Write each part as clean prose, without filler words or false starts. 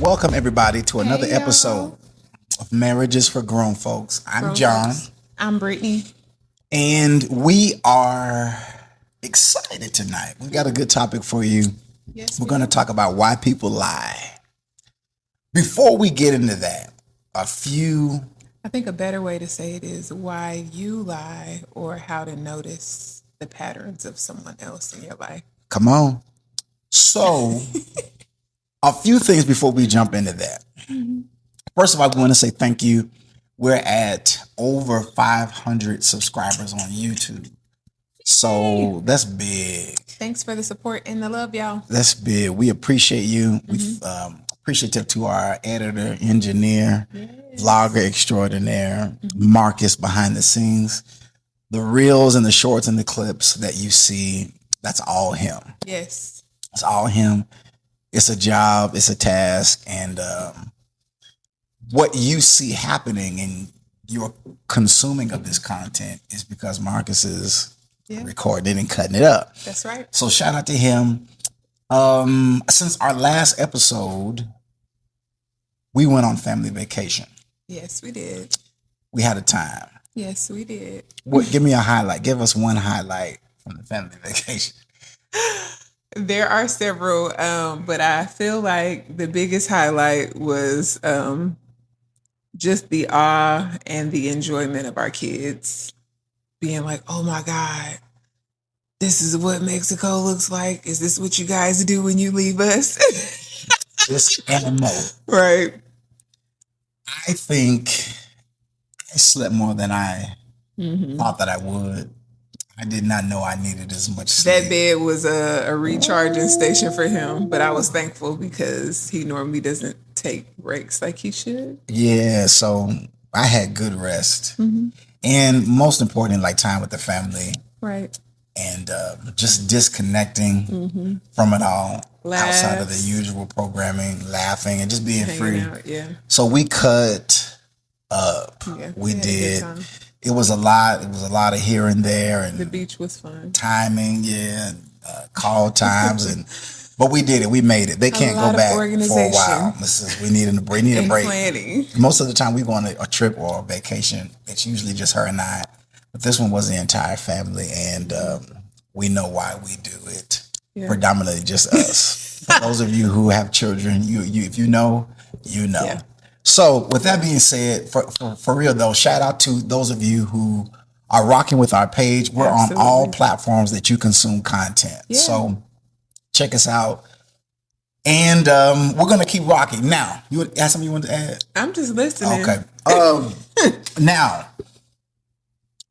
Welcome everybody to another Hey, episode y'all. of Marriages for Grown Folks. I'm Grown John, folks. I'm Brittany. and we are excited tonight. We got a good topic for you. Yes, We're going to talk about why people lie. Before we get into that, I think a better way to say it is why you lie or how to notice the patterns of someone else in your life. come on. So, a few things before we jump into that. First of all, we want to say thank you. We're at over 500 subscribers on YouTube. So that's big. Thanks for the support and the love, y'all. That's big. We appreciate you. We appreciative to our editor, engineer, vlogger extraordinaire, Marcus behind the scenes. The reels and the shorts and the clips that you see, that's all him. Yes. It's all him. It's a job. It's a task. And what you see happening in your consuming of this content is because Marcus is recording and cutting it up. That's right. So shout out to him. Since our last episode, we went on family vacation. Yes, we did. We had a time. Yes, we did. Give me a highlight. Give us one highlight from the family vacation. There are several, but I feel like the biggest highlight was just the awe and the enjoyment of our kids being like, oh my God, this is what Mexico looks like. Is this what you guys do when you leave us? This animal. Right. I think I slept more than I thought that I would. I did not know I needed as much sleep. That bed was a recharging station for him, but I was thankful because he normally doesn't take breaks like he should. Yeah, so I had good rest. And most important, like time with the family. Right. And just disconnecting from it all, outside of the usual programming, laughing and just being free. Out, yeah. So we cut up. Yeah, we had a good did. time. It was a lot. It was a lot of here and there, and The beach was fun. timing, and call times, but we did it. We made it. They can't go lot of back for a organization. while. We need a And break. planning. Most of the time we go on a trip or a vacation, it's usually just her and I. But this one was the entire family, and we know why we do it. Yeah. Predominantly just us. For those of you who have children, you if you know, you know. Yeah. So with that being said, for real though, shout out to those of you who are rocking with our page. We're on all Absolutely. platforms that you consume content. Yeah. So check us out. And we're gonna keep rocking. Now, you have something you want to add? I'm just listening. Okay. Now,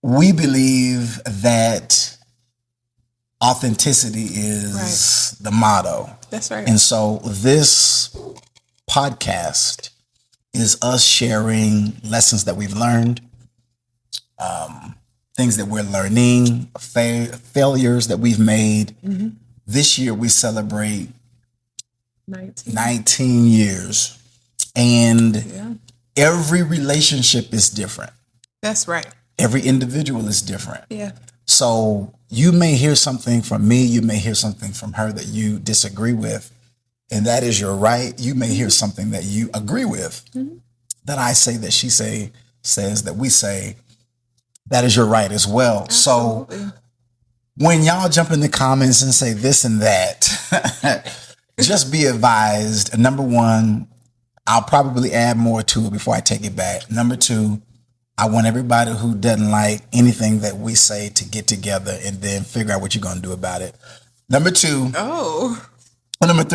we believe that authenticity is the motto. That's right. And so this podcast is us sharing lessons that we've learned, things that we're learning, failures that we've made. This year we celebrate 19 years. And every relationship is different. That's right. Every individual is different. Yeah. So you may hear something from me, you may hear something from her that you disagree with, and that is your right. You may hear something that you agree with, that I say, that she says, that we say, that is your right as well. Absolutely. So when y'all jump in the comments and say this and that, just be advised. Number one, I'll probably add more to it before I take it back. Number two, I want everybody who doesn't like anything that we say to get together and then figure out what you're going to do about it. Number two. Oh. Number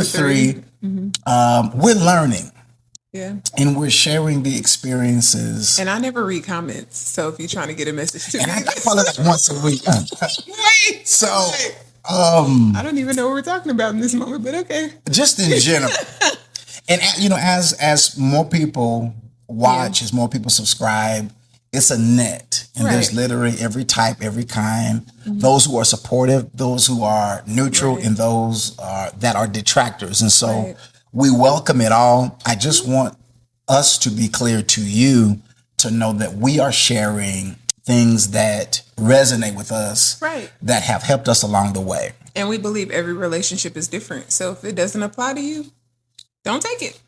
three. We're learning. Yeah. And we're sharing the experiences. And I never read comments. So if you're trying to get a message to And me. I follow that once a week. Right. So, I don't even know what we're talking about in this moment, but okay. just in general. And, as more people watch, as more people subscribe, it's a net. And there's literally every type, every kind. Those who are supportive, those who are neutral, and those that are detractors. And so we welcome it all. I just want us to be clear to you to know that we are sharing things that resonate with us, that have helped us along the way. And we believe every relationship is different. So if it doesn't apply to you, Don't take it.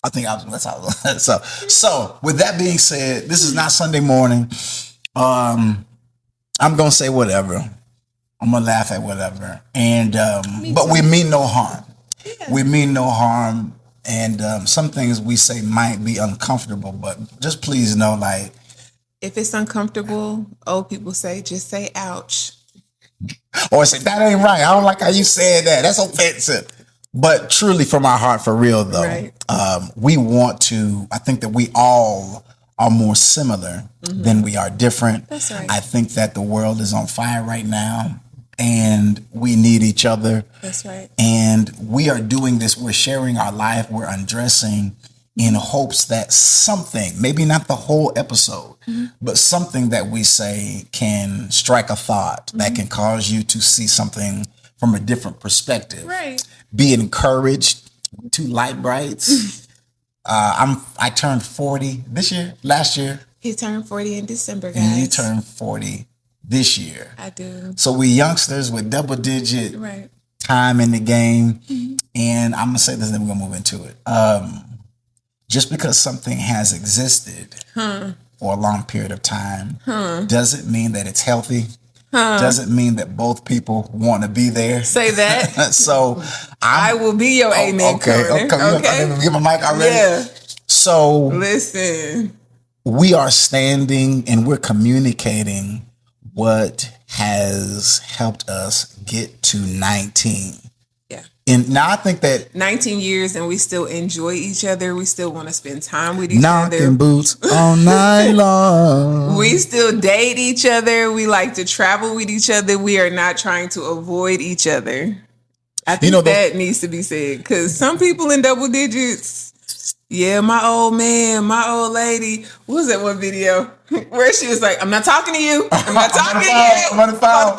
I think that's how. So with that being said, this is not Sunday morning. I'm gonna say whatever. I'm gonna laugh at whatever, and but we mean no harm. Yeah. We mean no harm, and some things we say might be uncomfortable, but just please know, like, if it's uncomfortable, old people say, just say ouch. Or say, that ain't right. I don't like how you said that. That's offensive. But truly, from our heart, for real though, right. We want to, I think that we all are more similar than we are different. That's right. I think that the world is on fire right now and we need each other. That's right. And we are doing this. We're sharing our life. We're undressing in hopes that something, maybe not the whole episode, but something that we say can strike a thought that can cause you to see something from a different perspective. Right. Be encouraged. Two light brights. I turned 40 last year. He turned 40 in December, guys. And you turned 40 this year. I do. So we youngsters with double digit time in the game. And I'm gonna say this, then we're gonna move into it. Just because something has existed for a long period of time doesn't mean that it's healthy. Doesn't mean that both people want to be there. Say that. So I will be your amen. Okay. Get my mic already. Yeah. So listen, we are standing and we're communicating what has helped us get to 19. Yeah. And now I think that 19 years and we still enjoy each other. We still want to spend time with each other. Knocking boots all night long. We still date each other. We like to travel with each other. We are not trying to avoid each other. I think that needs to be said because some people in double digits. Yeah, my old man, my old lady. What was that one video where she was like, I'm not talking to you. I'm not talking to you. I'm on the phone.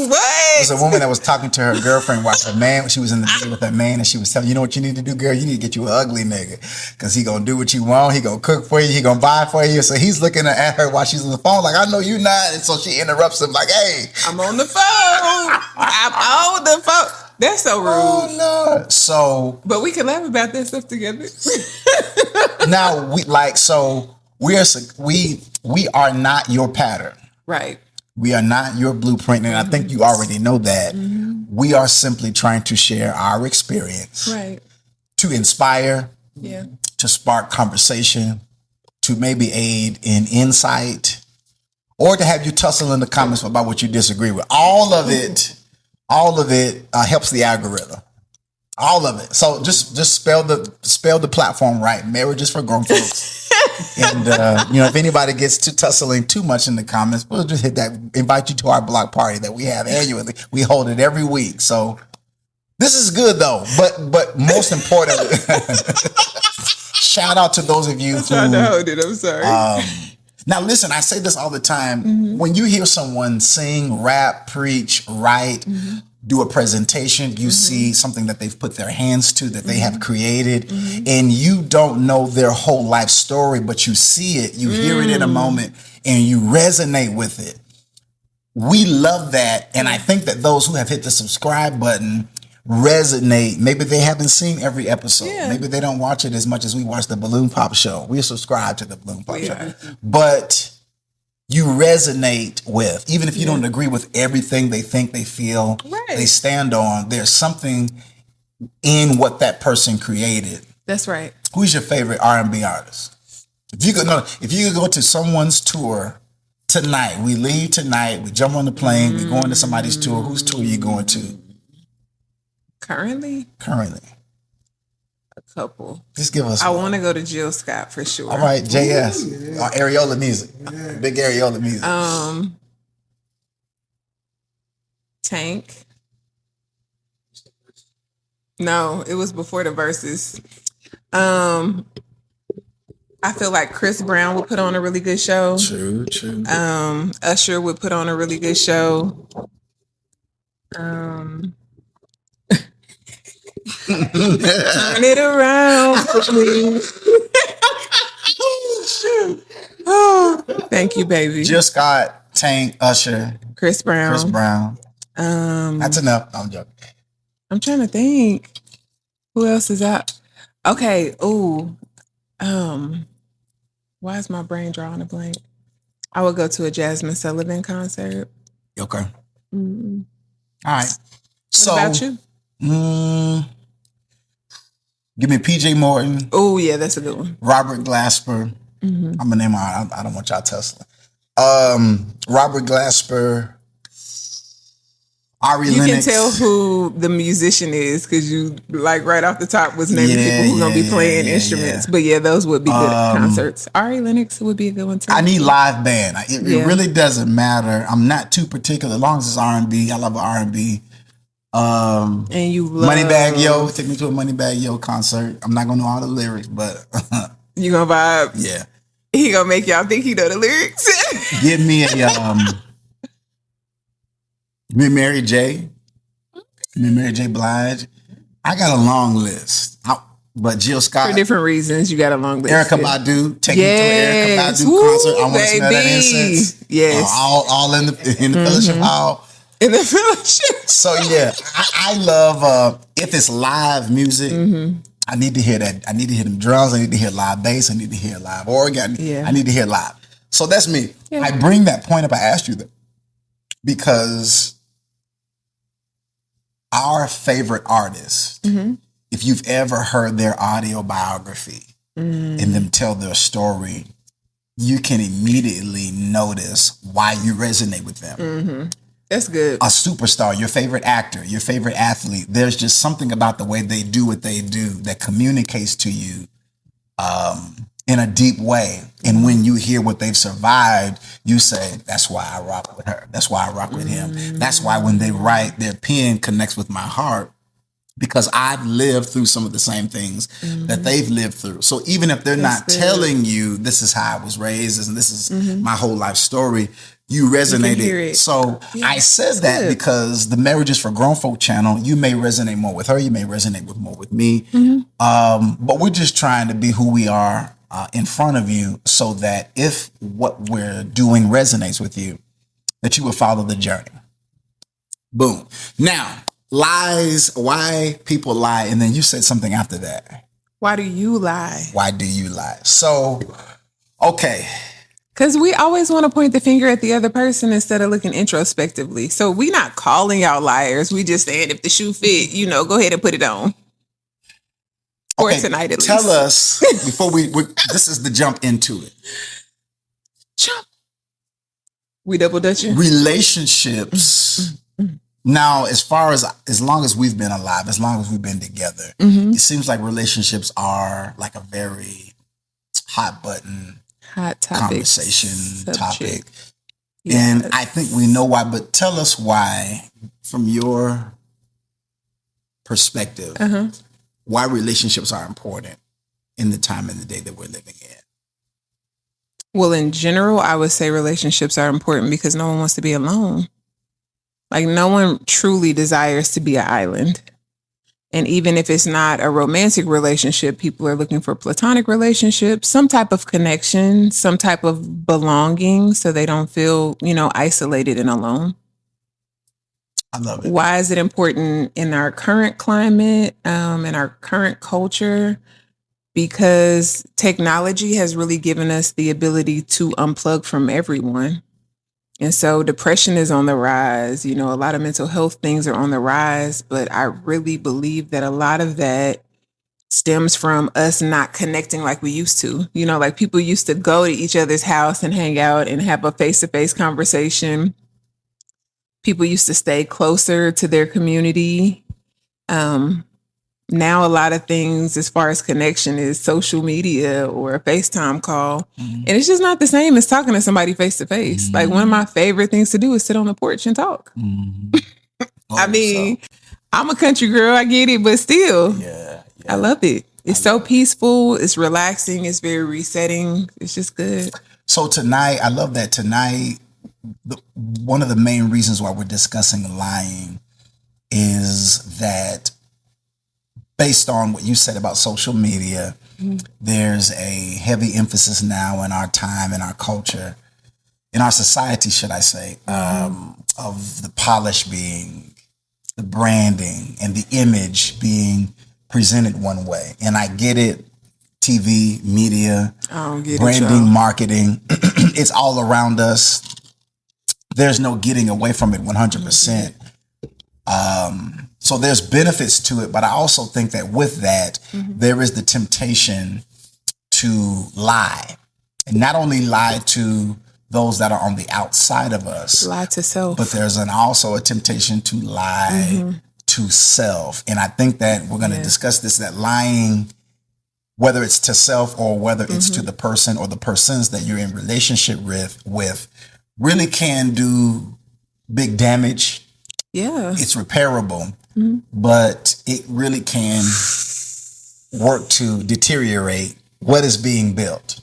What? There's a woman that was talking to her girlfriend while her man, she was in the bed with her man, and she was telling, you know what you need to do, girl? You need to get you an ugly nigga. Because he going to do what you want. He going to cook for you. He going to buy for you. So he's looking at her while she's on the phone like, I know you not. And so she interrupts him like, hey. I'm on the phone. I'm on the phone. That's so rude. Oh, no. So. But we can laugh about that stuff together. Now, we are not your pattern. Right. We are not your blueprint. And I think you already know that. We are simply trying to share our experience. Right. To inspire. Yeah. To spark conversation. To maybe aid in insight. Or to have you tussle in the comments about what you disagree with. All of it helps the algorithm. All of it. So just spell the platform right. Marriage is for grown folks. And if anybody gets to tussling too much in the comments, we'll just hit that. Invite you to our block party that we have annually. We hold it every week. So this is good though. But most importantly, shout out to those of you I'm trying to hold it. I'm sorry. Now listen, I say this all the time. When you hear someone sing, rap, preach, write, do a presentation, you see something that they've put their hands to, that they have created, and you don't know their whole life story, but you see it, you hear it in a moment, and you resonate with it. We love that, and I think that those who have hit the subscribe button resonate. Maybe they haven't seen every episode. Yeah. Maybe they don't watch it as much as we watch the Balloon Pop Show. We subscribe to the Balloon Pop Show. But you resonate with, even if you don't agree with everything they think, they feel, they stand on, there's something in what that person created. That's right. Who's your favorite R&B artist? If you could go to someone's tour tonight, we leave tonight, we jump on the plane, we go into somebody's tour, whose tour are you going to? Currently? A couple. Just give us I want to go to Jill Scott for sure. All right, JS. Or Areola music. Big Areola music. Tank. No, it was before the verses. I feel like Chris Brown would put on a really good show. True. Usher would put on a really good show. Turn it around for me. Thank you, baby. Jill Scott, Tank, Usher, Chris Brown. That's enough. I'm joking. I'm trying to think. Who else is out? Okay. Ooh. Why is my brain drawing a blank? I would go to a Jasmine Sullivan concert. Okay. Mm-hmm. All right. What about you? Give me PJ Morton. Oh, yeah, that's a good one. Robert Glasper. Mm-hmm. I'm gonna name I don't want y'all Tesla. Robert Glasper. Ari You Lennox. can tell who the musician is because you like right off the top was naming people who are gonna be playing instruments. But yeah, those would be good concerts. Ari Lennox would be a good one too. I need live band. It really doesn't matter. I'm not too particular as long as it's R&B. I love R&B. And you love Moneybagg Yo. Take me to a Moneybagg Yo concert. I'm not gonna know all the lyrics, but you gonna vibe. Yeah. He gonna make y'all think he know the lyrics. Give me a Mary J. Mary J. Blige. I got a long list. But Jill Scott. For different reasons, you got a long list. Erykah Badu. Take me to an Erykah Badu concert. I want to smell that incense. Yes. All in the fellowship hall. In the fellowship. So yeah, I love if it's live music. I need to hear that. I need to hear them drums. I need to hear live bass. I need to hear live organ. I need to hear live. So that's me. Yeah. I bring that point up. I asked you that because our favorite artist, if you've ever heard their audio biography and them tell their story, you can immediately notice why you resonate with them. That's good. A superstar, your favorite actor, your favorite athlete. There's just something about the way they do what they do that communicates to you in a deep way. And when you hear what they've survived, you say, that's why I rock with her. That's why I rock with him. That's why when they write, their pen connects with my heart because I've lived through some of the same things that they've lived through. So even if they're not telling you, this is how I was raised and this is my whole life story, you resonated. So I said that because the Marriages for Grown Folk channel, you may resonate more with her, you may resonate more with me. But we're just trying to be who we are in front of you so that if what we're doing resonates with you, that you will follow the journey. Boom. Now, lies, why people lie. And then you said something after that. Why do you lie? Why do you lie? So, okay. Because we always want to point the finger at the other person instead of looking introspectively. So we not calling y'all liars. We just saying if the shoe fit, go ahead and put it on. For tonight at least. Tell us, before we this is the jump into it. Jump. We double dutching? Relationships. Now, as long as we've been alive, as long as we've been together, it seems like relationships are like a very hot button, hot topic, conversation topic. Yes. And I think we know why, but tell us why, from your perspective, why relationships are important in the time and the day that we're living in. Well, in general, I would say relationships are important because no one wants to be alone. Like no one truly desires to be an island. And even if it's not a romantic relationship, people are looking for platonic relationships, some type of connection, some type of belonging so they don't feel, isolated and alone. I love it. Why is it important in our current climate, in our current culture? Because technology has really given us the ability to unplug from everyone. And so depression is on the rise. A lot of mental health things are on the rise, but I really believe that a lot of that stems from us not connecting like we used to. Like people used to go to each other's house and hang out and have a face-to-face conversation. People used to stay closer to their community. Now a lot of things as far as connection is social media or a FaceTime call. And it's just not the same as talking to somebody face to face. Like one of my favorite things to do is sit on the porch and talk. I mean, I'm a country girl, I get it, but still, I love it. It's so peaceful, it's relaxing, it's very resetting. It's just good. So tonight, I love that tonight, one of the main reasons why we're discussing lying is that based on what you said about social media, there's a heavy emphasis now in our time, in our culture, in our society, should I say, of the polish being, the branding and the image being presented one way. And I get it. TV, media, I don't get branding, marketing, it's all around us. There's no getting away from it 100%. So there's benefits to it, but I also think that with that, there is the temptation to lie. And not only lie to those that are on the outside of us, lie to self, but there's also a temptation to lie to self. And I think that we're going to discuss this, that lying, whether it's to self or whether it's to the person or the persons that you're in relationship with really can do big damage. Yeah. It's repairable, but it really can work to deteriorate what is being built.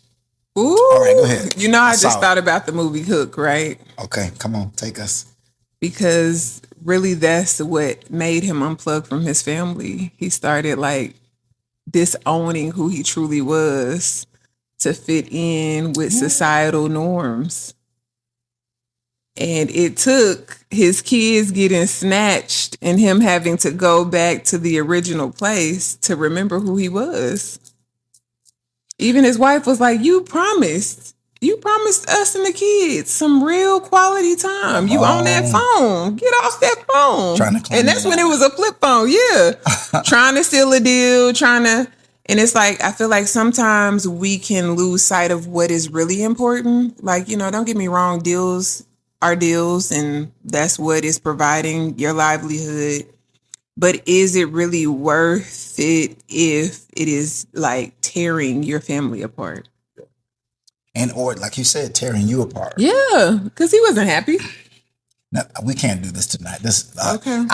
Ooh. All right, go ahead. You know, I just thought about the movie Hook, right? Okay, come on, take us. Because really that's what made him unplug from his family. He started like disowning who he truly was to fit in with societal norms. And it took his kids getting snatched and him having to go back to the original place to remember who he was. Even his wife was like, you promised us and the kids some real quality time. You on that phone. Get off that phone. And that's when it was a flip phone. Yeah. Trying to seal a deal, and it's like, I feel like sometimes we can lose sight of what is really important. Like, you know, don't get me wrong, deals are deals and that's what is providing your livelihood. But is it really worth it if it is like tearing your family apart? And or like you said, tearing you apart. Yeah, because he wasn't happy. No, we can't do this tonight. This okay.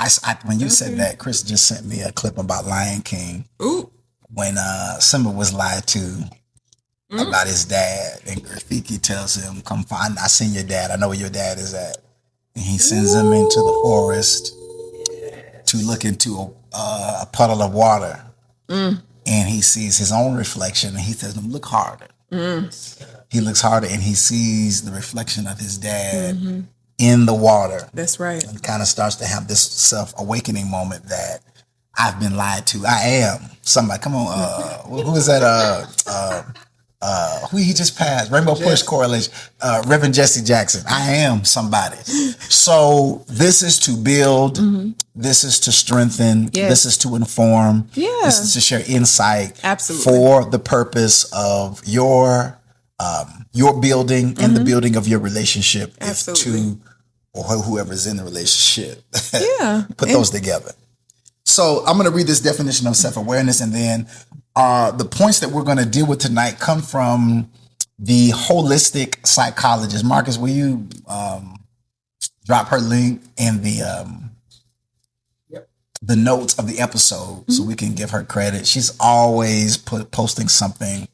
When you said that, Chris just sent me a clip about Lion King. Ooh. When Simba was lied to about his dad, and Rafiki tells him, "Come find. I seen your dad. I know where your dad is at." And he sends him into the forest to look into a puddle of water, and he sees his own reflection, and he says, "Look harder." He looks harder, and he sees the reflection of his dad in the water. That's right. And kind of starts to have this self-awakening moment that I've been lied to. I am somebody. Come on, who is that? Who he just passed? Rainbow Push Correlation. Reverend Jesse Jackson. I am somebody. So this is to build. This is to strengthen. Yes. This is to inform. Yeah. This is to share insight. Absolutely. For the purpose of your building and the building of your relationship. Absolutely. If two or whoever's in the relationship. Yeah. Put those together. So I'm going to read this definition of self-awareness, and then the points that we're going to deal with tonight come from the holistic psychologist. Marcus, will you drop her link in the notes of the episode so we can give her credit? She's always posting something.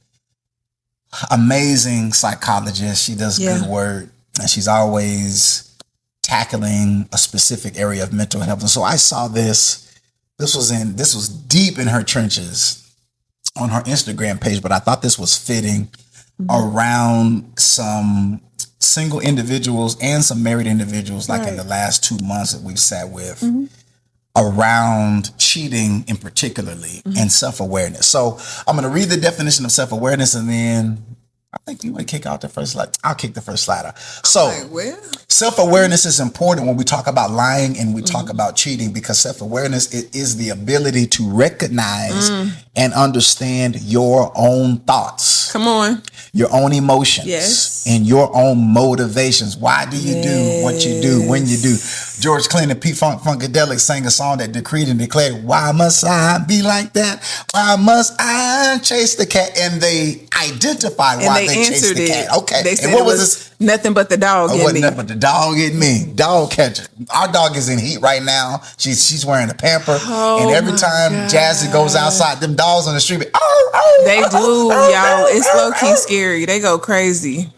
Amazing psychologist. She does good work, and she's always tackling a specific area of mental health. And so I saw this. This was deep in her trenches on her Instagram page, but I thought this was fitting around some single individuals and some married individuals, like in the last 2 months that we've sat with, around cheating in particularly and self-awareness. So I'm going to read the definition of self-awareness, and then I think you want to kick out the first slide. I'll kick the first slide out. So self-awareness is important when we talk about lying and we talk about cheating, because self-awareness is the ability to recognize and understand your own thoughts. Come on. Your own emotions and your own motivations. Why do you do what you do when you do? George Clinton and P-Funk Funkadelic sang a song that decreed and declared, "Why must I be like that? Why must I chase the cat?" And they identified why they chased the cat. Okay. They said and what was this? Nothing but the dog in me. Wasn't nothing but the dog in me. Dog catcher. Our dog is in heat right now. She's wearing a pamper. And every time Jazzy goes outside, them dogs on the street, they do, y'all. It's low-key scary. They go crazy.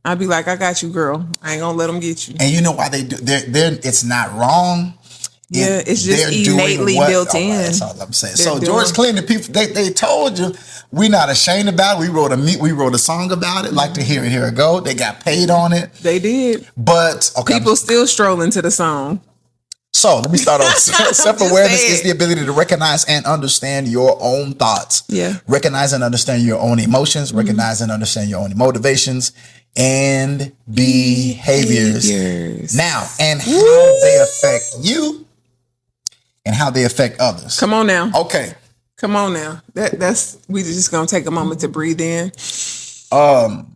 I'd be like, "I got you, girl. I ain't gonna let them get you." And you know why they do? It's not wrong. Yeah, it's just innately built in. That's all I'm saying. So George Clinton, people, they told you we're not ashamed about it. We wrote a song about it. Like to hear it. Here it go. They got paid on it. They did. But people still strolling to the song. So let me start off. Self-awareness is the ability to recognize and understand your own thoughts. Yeah. Recognize and understand your own emotions. Recognize and understand your own motivations and behaviors. Now, and how they affect you and how they affect others. Come on now. Okay. Come on now. That's we just gonna take a moment to breathe in. I'm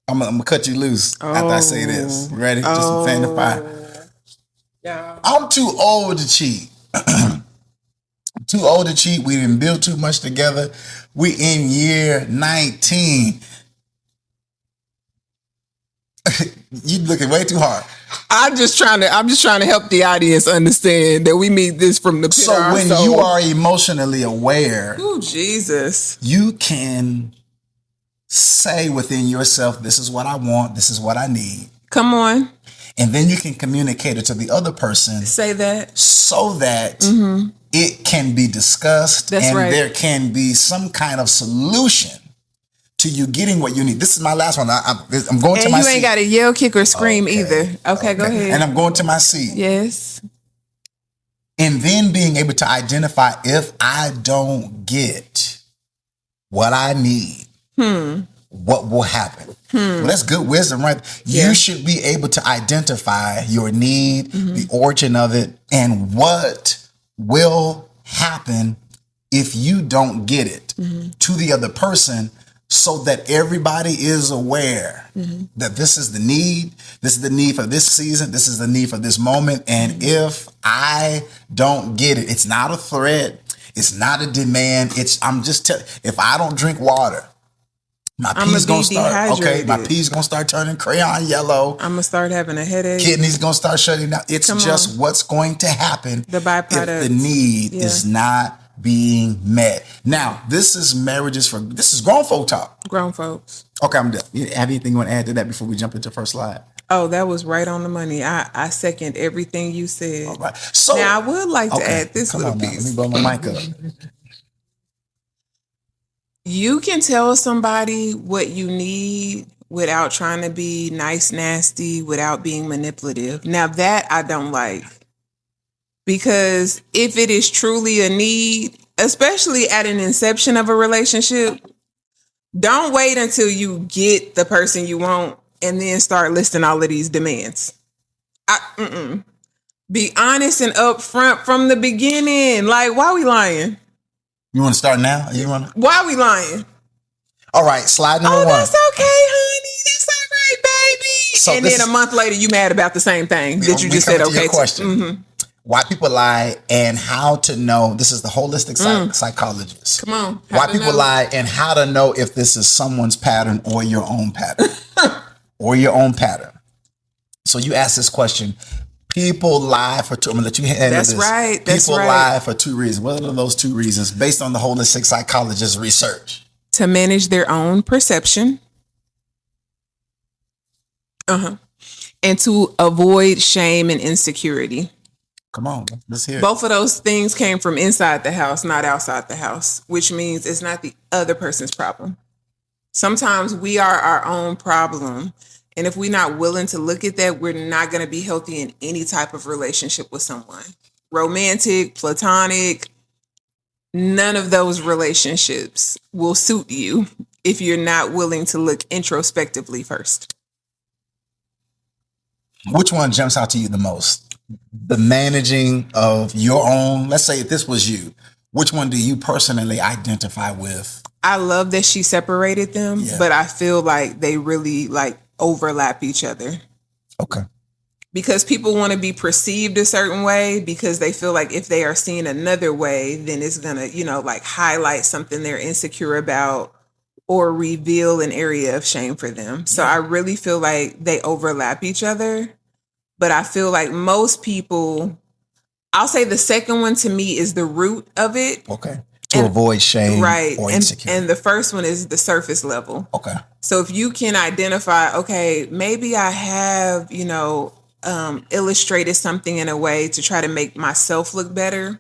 gonna cut you loose after I say this. Ready? Just some fan of fire. Yeah. I'm too old to cheat. Too old to cheat. We didn't build too much together. We in year 19. You looking way too hard. I'm just trying to help the audience understand that we meet this from the pit so of our when soul. you are emotionally aware, oh Jesus, you can say within yourself, this is what I want, this is what I need. Come on. And then you can communicate it to the other person. Say that. So that it can be discussed. That's and right. There can be some kind of solution to you getting what you need. This is my last one. I'm going to my seat. And you ain't got to yell, kick, or scream either. Okay, go ahead. And I'm going to my seat. Yes. And then being able to identify if I don't get what I need, what will happen? Well, that's good wisdom, right? Yeah. You should be able to identify your need, the origin of it, and what will happen if you don't get it to the other person, so that everybody is aware that this is the need for this season, this is the need for this moment. And if I don't get it, it's not a threat, it's not a demand. If I don't drink water, my pee's gonna start. Okay, my pee's gonna start turning crayon yellow. I'm gonna start having a headache. Kidneys gonna start shutting down. It's just what's going to happen. The byproduct. If the need is not being met. Now, this is grown folk talk. Grown folks. Okay, I'm done. You have anything you want to add to that before we jump into the first slide? Oh, that was right on the money. I second everything you said. All right. So now I would like to add this little piece. Let me blow my mic up. You can tell somebody what you need without trying to be nice, nasty, without being manipulative. Now that I don't like. Because if it is truly a need, especially at an inception of a relationship, don't wait until you get the person you want and then start listing all of these demands. Be honest and upfront from the beginning. Like, why are we lying? You want to start now? Why are we lying? All right, slide number one. That's okay, honey. That's all right, baby. So and then a month later, you mad about the same thing that you just said okay to. Question. Why people lie and how to know. This is the holistic psychologist. Come on. Why people lie and how to know if this is someone's pattern or your own pattern. So you ask this question. People lie for two. I'm gonna let you handle this. Right. People lie for two reasons. What are those two reasons based on the holistic psychologist's research? To manage their own perception. And to avoid shame and insecurity. Come on, let's hear it. Both of those things came from inside the house, not outside the house, which means it's not the other person's problem. Sometimes we are our own problem. And if we're not willing to look at that, we're not going to be healthy in any type of relationship with someone. Romantic, platonic, none of those relationships will suit you if you're not willing to look introspectively first. Which one jumps out to you the most? The managing of your own, let's say if this was you, which one do you personally identify with? I love that she separated them, but I feel like they really overlap each other. Okay. Because people want to be perceived a certain way because they feel like if they are seen another way, then it's going to, highlight something they're insecure about or reveal an area of shame for them. So I really feel like they overlap each other. But I feel like most people, I'll say the second one to me is the root of it. Okay. To avoid shame or insecurity. And the first one is the surface level. Okay. So if you can identify, okay, maybe I have, illustrated something in a way to try to make myself look better.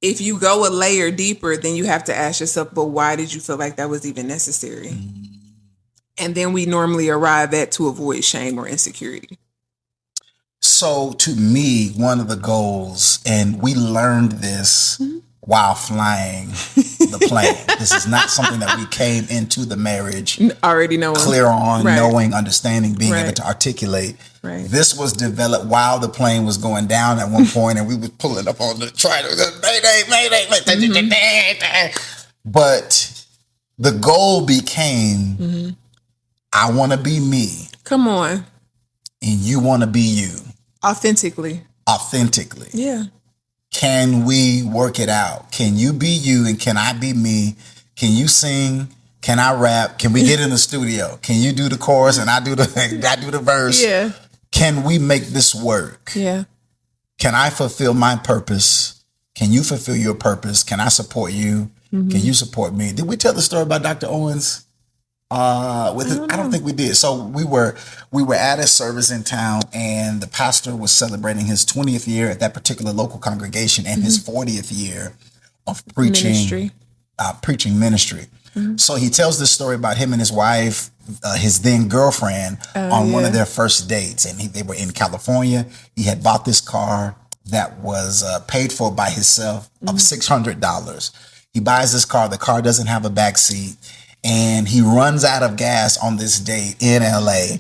If you go a layer deeper, then you have to ask yourself, but why did you feel like that was even necessary? And then we normally arrive at to avoid shame or insecurity. So to me, one of the goals, and we learned this while flying the plane. This is not something that we came into the marriage already knowing, clear on, knowing, understanding, being able to articulate. Right. This was developed while the plane was going down at one point, and we were pulling up on the trying to mayday. But the goal became, I want to be me. Come on. And you want to be you. Authentically. Yeah. Can we work it out? Can you be you and can I be me? Can you sing? Can I rap? Can we get in the studio? Can you do the chorus and I do the verse? Yeah. Can we make this work? Yeah. Can I fulfill my purpose? Can you fulfill your purpose? Can I support you? Can you support me? Did we tell the story about Dr. Owens? I don't think we did. So we were at a service in town, and the pastor was celebrating his 20th year at that particular local congregation and his 40th year of preaching ministry. So he tells this story about him and his wife, his then girlfriend, on one of their first dates, and they were in California. He had bought this car that was paid for by himself of $600. He buys this car. The car doesn't have a back seat. And he runs out of gas on this date in LA,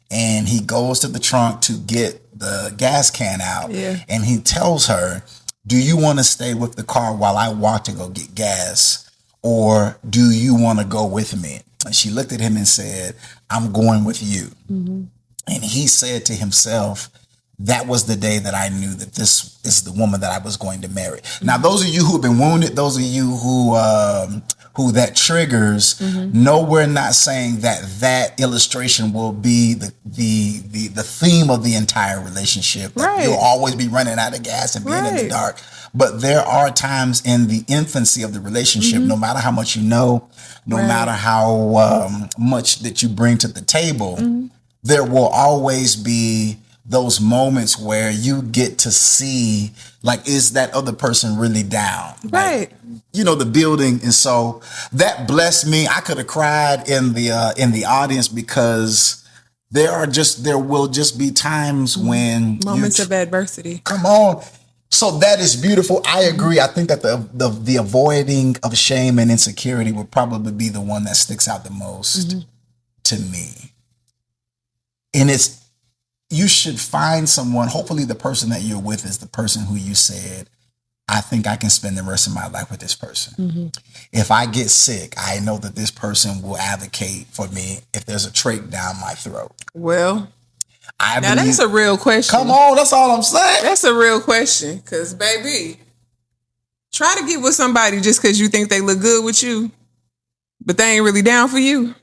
and he goes to the trunk to get the gas can out. Yeah. And he tells her, do you want to stay with the car while I walk to go get gas? Or do you want to go with me? And she looked at him and said, I'm going with you. And he said to himself, that was the day that I knew that this is the woman that I was going to marry. Now, those of you who have been wounded, those of you who that triggers, no, we're not saying that illustration will be the theme of the entire relationship. That you'll always be running out of gas and being in the dark. But there are times in the infancy of the relationship, no matter how much you know, no matter how much that you bring to the table, there will always be those moments where you get to see, like, is that other person really down? Right. Like, the building. And so that blessed me. I could have cried in the audience, because there will just be times when moments of adversity. Come on. So that is beautiful. I agree. I think that the avoiding of shame and insecurity would probably be the one that sticks out the most to me. And you should find someone, hopefully the person that you're with is the person who you said, I think I can spend the rest of my life with this person. If I get sick, I know that this person will advocate for me if there's a trach down my throat. Well, now that's a real question. Come on, that's all I'm saying. That's a real question, because, baby, try to get with somebody just because you think they look good with you, but they ain't really down for you,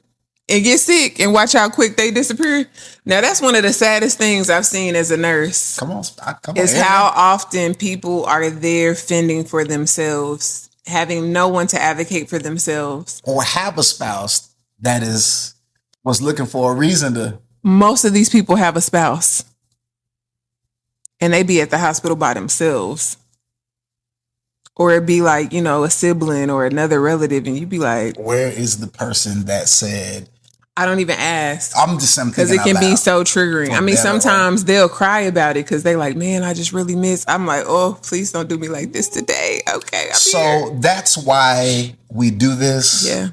and get sick and watch how quick they disappear. Now, that's one of the saddest things I've seen as a nurse. Come on. Is how often people are there fending for themselves, having no one to advocate for themselves. Or have a spouse that was looking for a reason to. Most of these people have a spouse, and they be at the hospital by themselves. Or it'd be like, a sibling or another relative, and you'd be like, where is the person that said, I don't even ask. I'm just saying, because it can be so triggering. I mean, sometimes they'll cry about it because they like, man, I just really miss. I'm like, oh, please don't do me like this today. Okay, I'm here. That's why we do this. Yeah.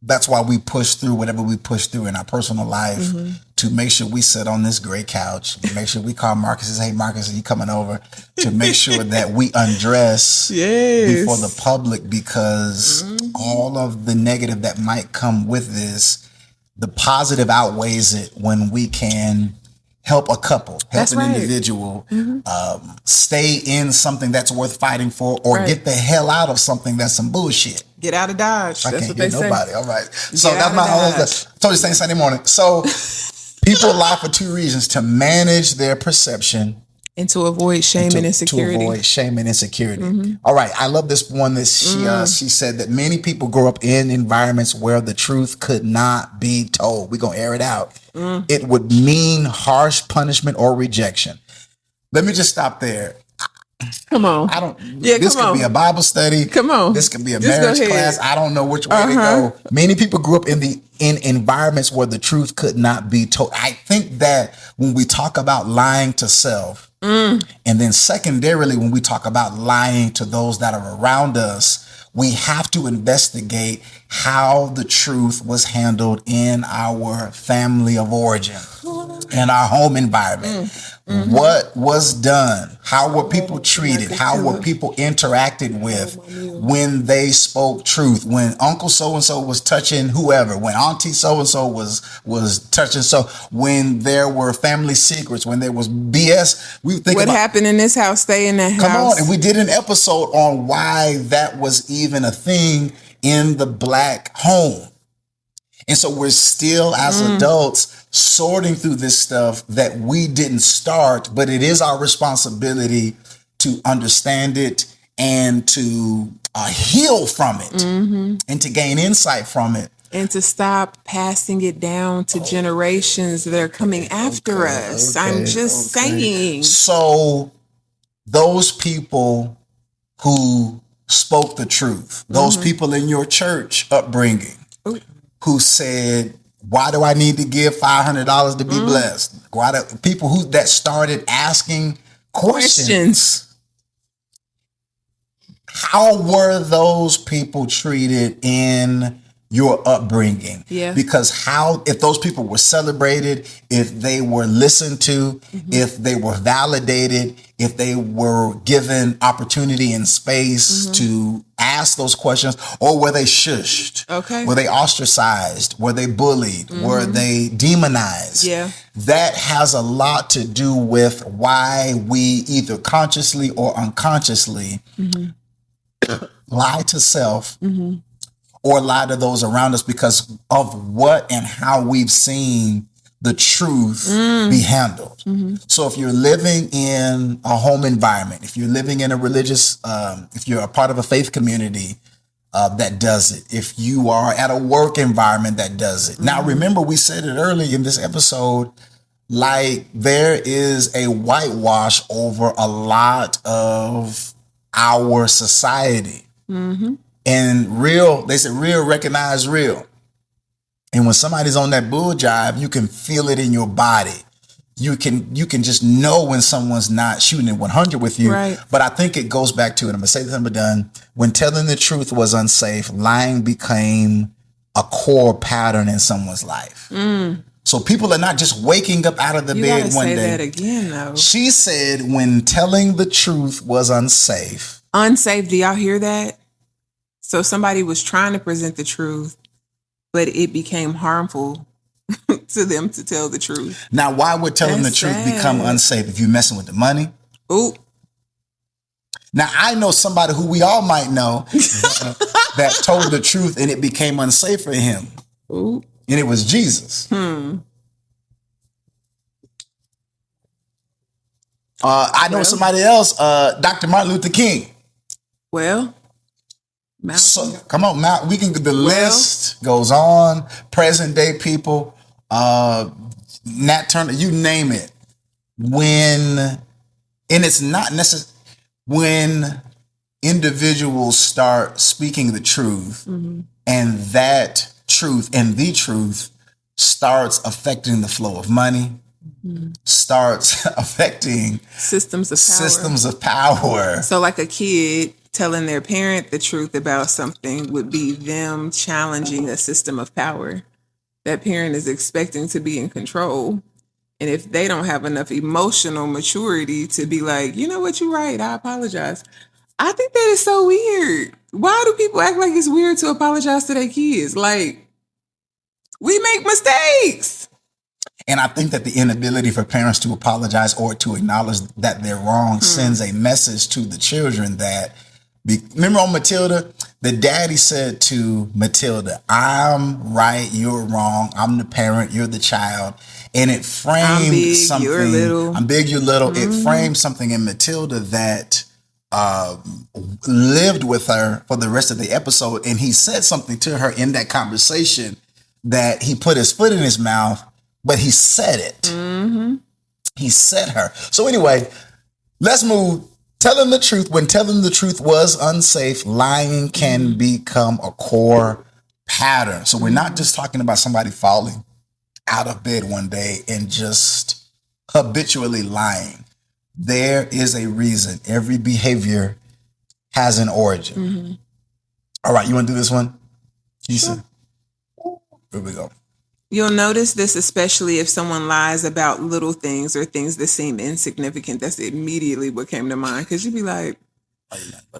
That's why we push through whatever we push through in our personal life to make sure we sit on this great couch, to make sure we call Marcus and say, hey, Marcus, are you coming over? To make sure that we undress before the public, because all of the negative that might come with this, the positive outweighs it when we can help a couple, help an individual stay in something that's worth fighting for, or get the hell out of something that's some bullshit. Get out of Dodge. I that's can't what get they nobody. say. All right. So that's my whole. I told you Sunday morning. So people lie for two reasons: to manage their perception and to avoid shame and insecurity. All right. I love this one that she said that many people grow up in environments where the truth could not be told. We're gonna air it out. It would mean harsh punishment or rejection. Let me just stop there. Come on. I don't. Yeah, This come could on. be a Bible study. Come on. This could be a Just go marriage ahead. class. I don't know which way to go. Many people grew up in environments where the truth could not be told. I think that when we talk about lying to self, and then secondarily when we talk about lying to those that are around us, we have to investigate how the truth was handled in our family of origin, in our home environment. What was done? How were people treated? How were people interacted with when they spoke truth? When Uncle so-and-so was touching whoever, when Auntie so-and-so was touching, so when there were family secrets, when there was BS, we think what happened in this house, stay in that house. Come on, and we did an episode on why that was even a thing in the Black home. And so we're still, as adults, sorting through this stuff that we didn't start, but it is our responsibility to understand it and to heal from it and to gain insight from it. And to stop passing it down to generations that are coming after us. I'm just saying. So those people who spoke the truth, those people in your church upbringing, who said, why do I need to give $500 to be blessed? Why do people that started asking questions? How were those people treated in your upbringing? Yeah. Because if those people were celebrated, if they were listened to, if they were validated, if they were given opportunity and space to ask those questions, or were they shushed? Okay. Were they ostracized? Were they bullied? Were they demonized? Yeah. That has a lot to do with why we either consciously or unconsciously lie to self or lie to those around us because of what and how we've seen the truth be handled. So if you're living in a home environment, if you're living in a religious, if you're a part of a faith community that does it, if you are at a work environment that does it. Now, remember, we said it early in this episode, like there is a whitewash over a lot of our society. And they said real recognize real. And when somebody's on that bull jive, you can feel it in your body. You can just know when someone's not shooting at 100 with you. Right. But I think it goes back to, and I'm gonna say this and I'm done. When telling the truth was unsafe, lying became a core pattern in someone's life. So people are not just waking up out of the bed one day. You gotta say that again, though. She said when telling the truth was unsafe. Unsafe, do y'all hear that? So somebody was trying to present the truth, but it became harmful to them to tell the truth. Now, why would telling the truth become unsafe? If you're messing with the money? Ooh. Now, I know somebody who we all might know that told the truth and it became unsafe for him. Ooh. And it was Jesus. I know somebody else, Dr. Martin Luther King. Well, so, come on, Mal. The list goes on. Present day people, Nat Turner, you name it. And it's not necessary when individuals start speaking the truth, and that truth and the truth starts affecting the flow of money, starts affecting systems of power. So like a kid telling their parent the truth about something would be them challenging a system of power. That parent is expecting to be in control. And if they don't have enough emotional maturity to be like, you know what, you're right, I apologize. I think that is so weird. Why do people act like it's weird to apologize to their kids? Like, we make mistakes. And I think that the inability for parents to apologize or to acknowledge that they're wrong sends a message to the children that, remember on Matilda, the daddy said to Matilda, I'm right, you're wrong. I'm the parent, you're the child. And it framed I'm big, something. You're little. I'm big, you're little. It framed something in Matilda that lived with her for the rest of the episode. And he said something to her in that conversation that he put his foot in his mouth, but he said it. He said her. So anyway, let's move Telling the truth, when telling the truth was unsafe, lying can become a core pattern. So we're not just talking about somebody falling out of bed one day and just habitually lying. There is a reason. Every behavior has an origin. All right, you want to do this one? Sure. Here we go. You'll notice this especially if someone lies about little things or things that seem insignificant. That's immediately what came to mind. Because you'd be like,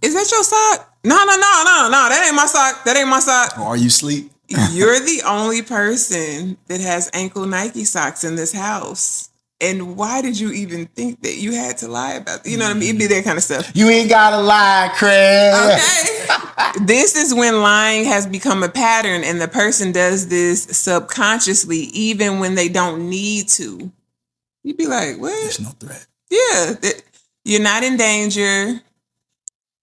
is that your sock? No, that ain't my sock. That ain't my sock. Or are you asleep? You're the only person that has ankle Nike socks in this house. And why did you even think that you had to lie about that? You know what I mean? It'd be that kind of stuff. You ain't gotta lie, Craig. Okay. This is when lying has become a pattern and the person does this subconsciously, even when they don't need to. You'd be like, what? There's no threat. Yeah. You're not in danger.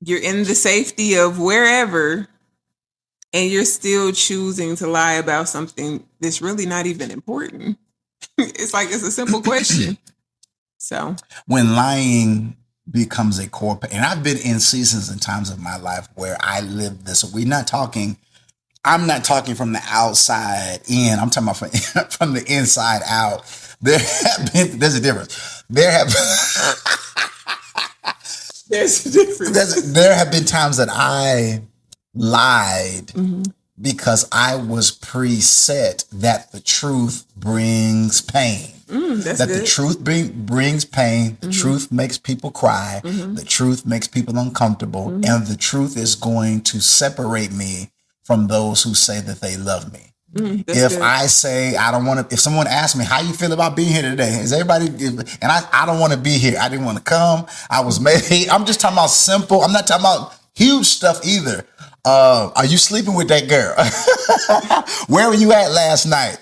You're in the safety of wherever. And you're still choosing to lie about something that's really not even important. It's like, it's a simple question. So when lying becomes a core, and I've been in seasons and times of my life where I lived this. I'm not talking from the outside in. I'm talking about from the inside out. There's a difference. There's a difference. There have been times that I lied because I was preset that the truth brings pain. The truth brings pain. The truth makes people cry. The truth makes people uncomfortable. And the truth is going to separate me from those who say that they love me. I say I don't want to, if someone asks me how you feel about being here today, is everybody, and I don't want to be here. I didn't want to come. I was made. I'm just talking about simple. I'm not talking about huge stuff either. Are you sleeping with that girl? Where were you at last night?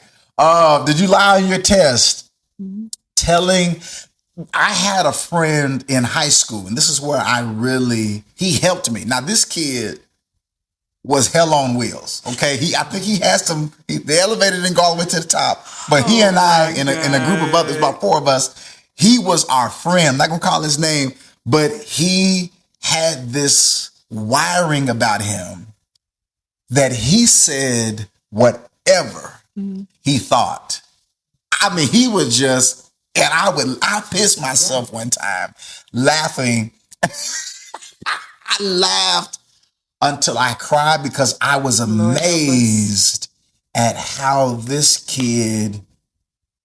Did you lie on your test? I had a friend in high school, and this is where he helped me. Now, this kid was hell on wheels. Okay. I think he had the elevator didn't go all the way to the top, but he and I, in a group of others, about 4 of us, he was our friend. I'm not going to call his name, but he had this wiring about him that he said whatever he thought. I mean, he was just, and I pissed myself one time laughing. I laughed until I cried because I was amazed at how this kid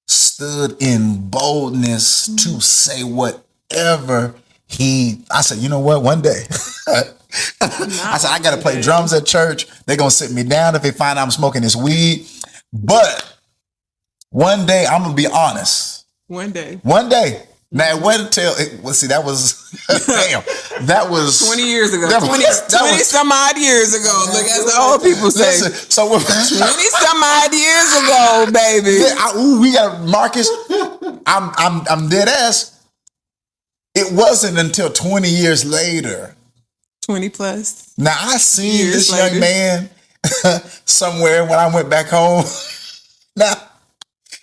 stood in boldness to say whatever I said, you know what, one day. I said, I got to play drums at church. They're going to sit me down if they find out I'm smoking this weed. But one day, I'm going to be honest. One day. Now, it wasn't until, that was, damn, that was 20 years ago. 20 some odd years ago. Look, as the old people say. Listen, so 20 some odd years ago, baby. We got Marcus. I'm dead ass. It wasn't until 20 years later. 20 plus. Now, I seen this young man somewhere when I went back home. Now,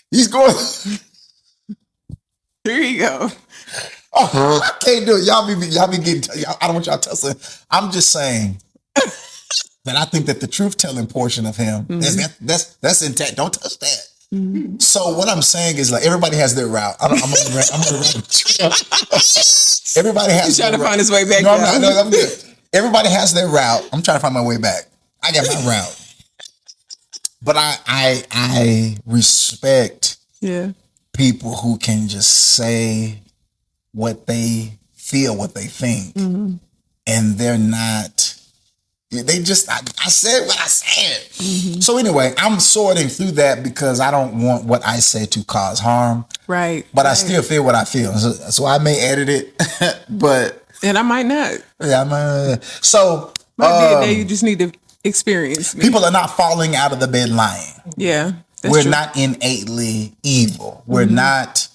he's going. Here you go. Oh, I can't do it. Y'all be getting. I don't want y'all tussling. I'm just saying that I think that the truth telling portion of him that's intact. Don't touch that. So what I'm saying is, like, everybody has their route. I'm gonna everybody has. He's trying to find his way back. No, I'm good. Everybody has their route. I'm trying to find my way back. I got my route, but I respect people who can just say what they feel, what they think, and they're not. They just, I said what I said. So anyway, I'm sorting through that because I don't want what I say to cause harm. Right. But I still feel what I feel. So I may edit it, but. And I might not. Yeah, so. Might be a day you just need to experience me. People are not falling out of the bed lying. Yeah. We're true. Not innately evil. We're not,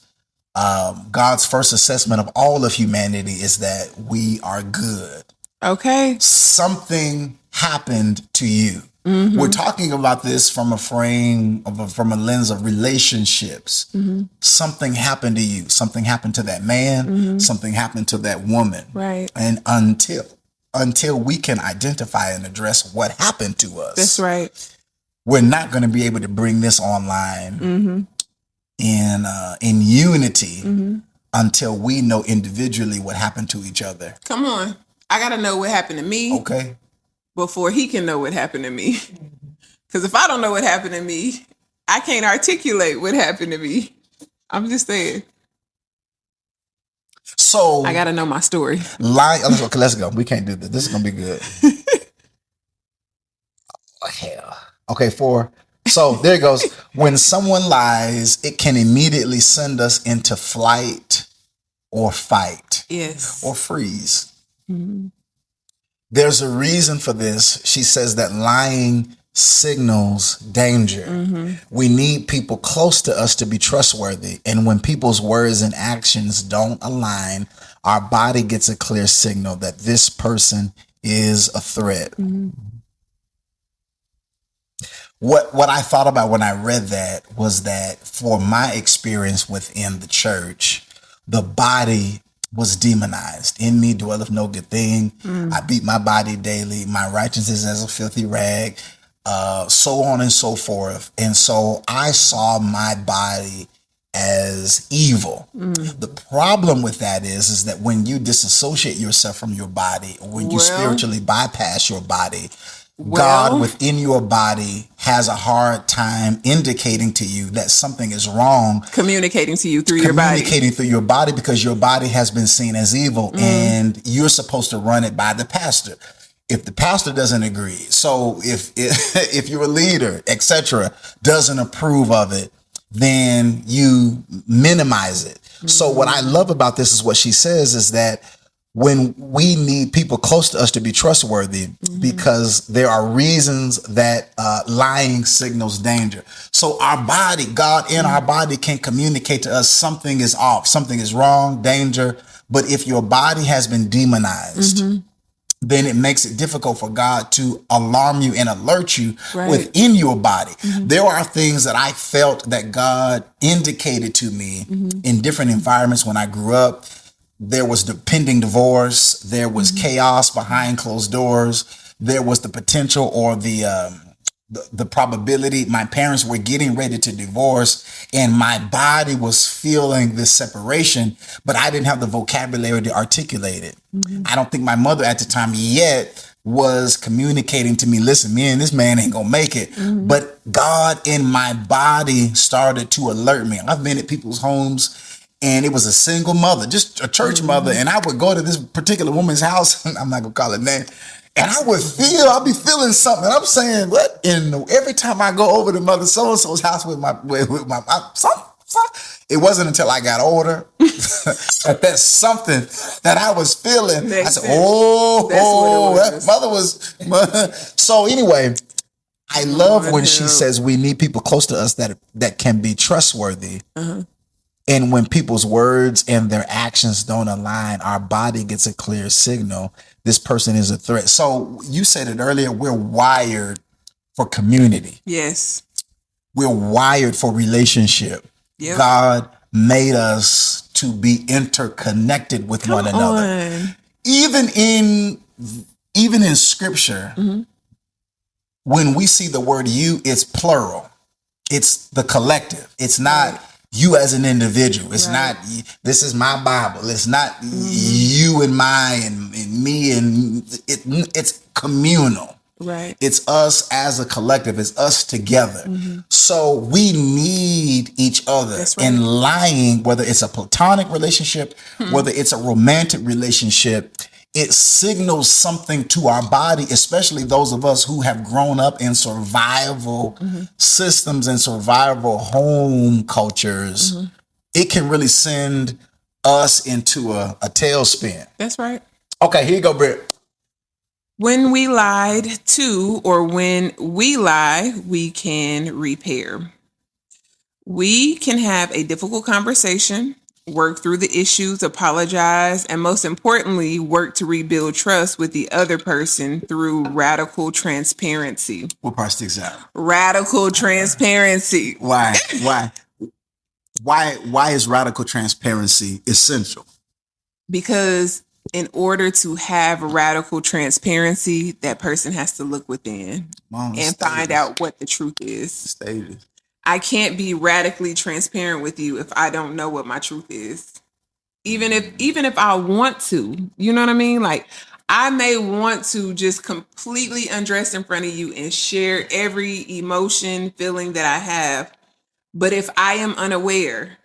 God's first assessment of all of humanity is that we are good. Okay. Something happened to you. We're talking about this from from a lens of relationships. Something happened to you. Something happened to that man. Something happened to that woman. Right. And until we can identify and address what happened to us. That's right. We're not going to be able to bring this online in unity until we know individually what happened to each other. Come on. I got to know what happened to me. Okay. Before he can know what happened to me. Because if I don't know what happened to me, I can't articulate what happened to me. I'm just saying. So I got to know my story. Okay, let's go. We can't do this. This is going to be good. Oh, hell. Okay, 4. So there it goes. When someone lies, it can immediately send us into flight or fight. Yes. Or freeze. There's a reason for this. She says that lying signals danger. We need people close to us to be trustworthy. And when people's words and actions don't align, our body gets a clear signal that this person is a threat. What I thought about when I read that was that for my experience within the church, the body was demonized. In me dwelleth no good thing. I beat my body daily. My righteousness is as a filthy rag, so on and so forth. And so I saw my body as evil. The problem with that is that when you disassociate yourself from your body, or when you spiritually bypass your body, God within your body has a hard time indicating to you that something is wrong. Communicating to you through your body. Communicating through your body because your body has been seen as evil and you're supposed to run it by the pastor. If the pastor doesn't agree, so if you're a leader, etc., doesn't approve of it, then you minimize it. So what I love about this is what she says is that when we need people close to us to be trustworthy, because there are reasons that lying signals danger. So our body, God in our body can communicate to us something is off, something is wrong, danger. But if your body has been demonized, then it makes it difficult for God to alarm you and alert you within your body. There are things that I felt that God indicated to me in different environments when I grew up. There was the pending divorce. There was chaos behind closed doors. There was the potential or the probability. My parents were getting ready to divorce and my body was feeling this separation, but I didn't have the vocabulary to articulate it. I don't think my mother at the time yet was communicating to me, listen, me and this man ain't gonna make it. But God in my body started to alert me. I've been at people's homes and it was a single mother, just a church mother. And I would go to this particular woman's house. I'm not gonna call her name. And I'll be feeling something. I'm saying, what every time I go over to Mother So-and-so's house with my son, it wasn't until I got older that that's something that I was feeling. I said, that mother was. So anyway, I love when she says we need people close to us that can be trustworthy. And when people's words and their actions don't align, our body gets a clear signal. This person is a threat. So you said it earlier, we're wired for community. Yes. We're wired for relationship. Yep. God made us to be interconnected with one another. Even in scripture, when we see the word you, it's plural. It's the collective. It's not you as an individual. It's not, this is my Bible. It's not you and my and me, and it's communal. Right. It's us as a collective. It's us together. So we need each other. That's right. And lying, whether it's a platonic relationship, whether it's a romantic relationship, it signals something to our body, especially those of us who have grown up in survival systems and survival home cultures. It can really send us into a tailspin. That's right. Okay, here you go, Britt. When we lied to, or when we lie, we can repair. We can have a difficult conversation work through the issues, apologize, and most importantly, work to rebuild trust with the other person through radical transparency. What part sticks out? Radical transparency. Why? Why is radical transparency essential? Because in order to have radical transparency, that person has to look within and find out what the truth is. Stages. I can't be radically transparent with you if I don't know what my truth is. Even if I want to, you know what I mean? Like, I may want to just completely undress in front of you and share every emotion, feeling that I have. But if I am unaware,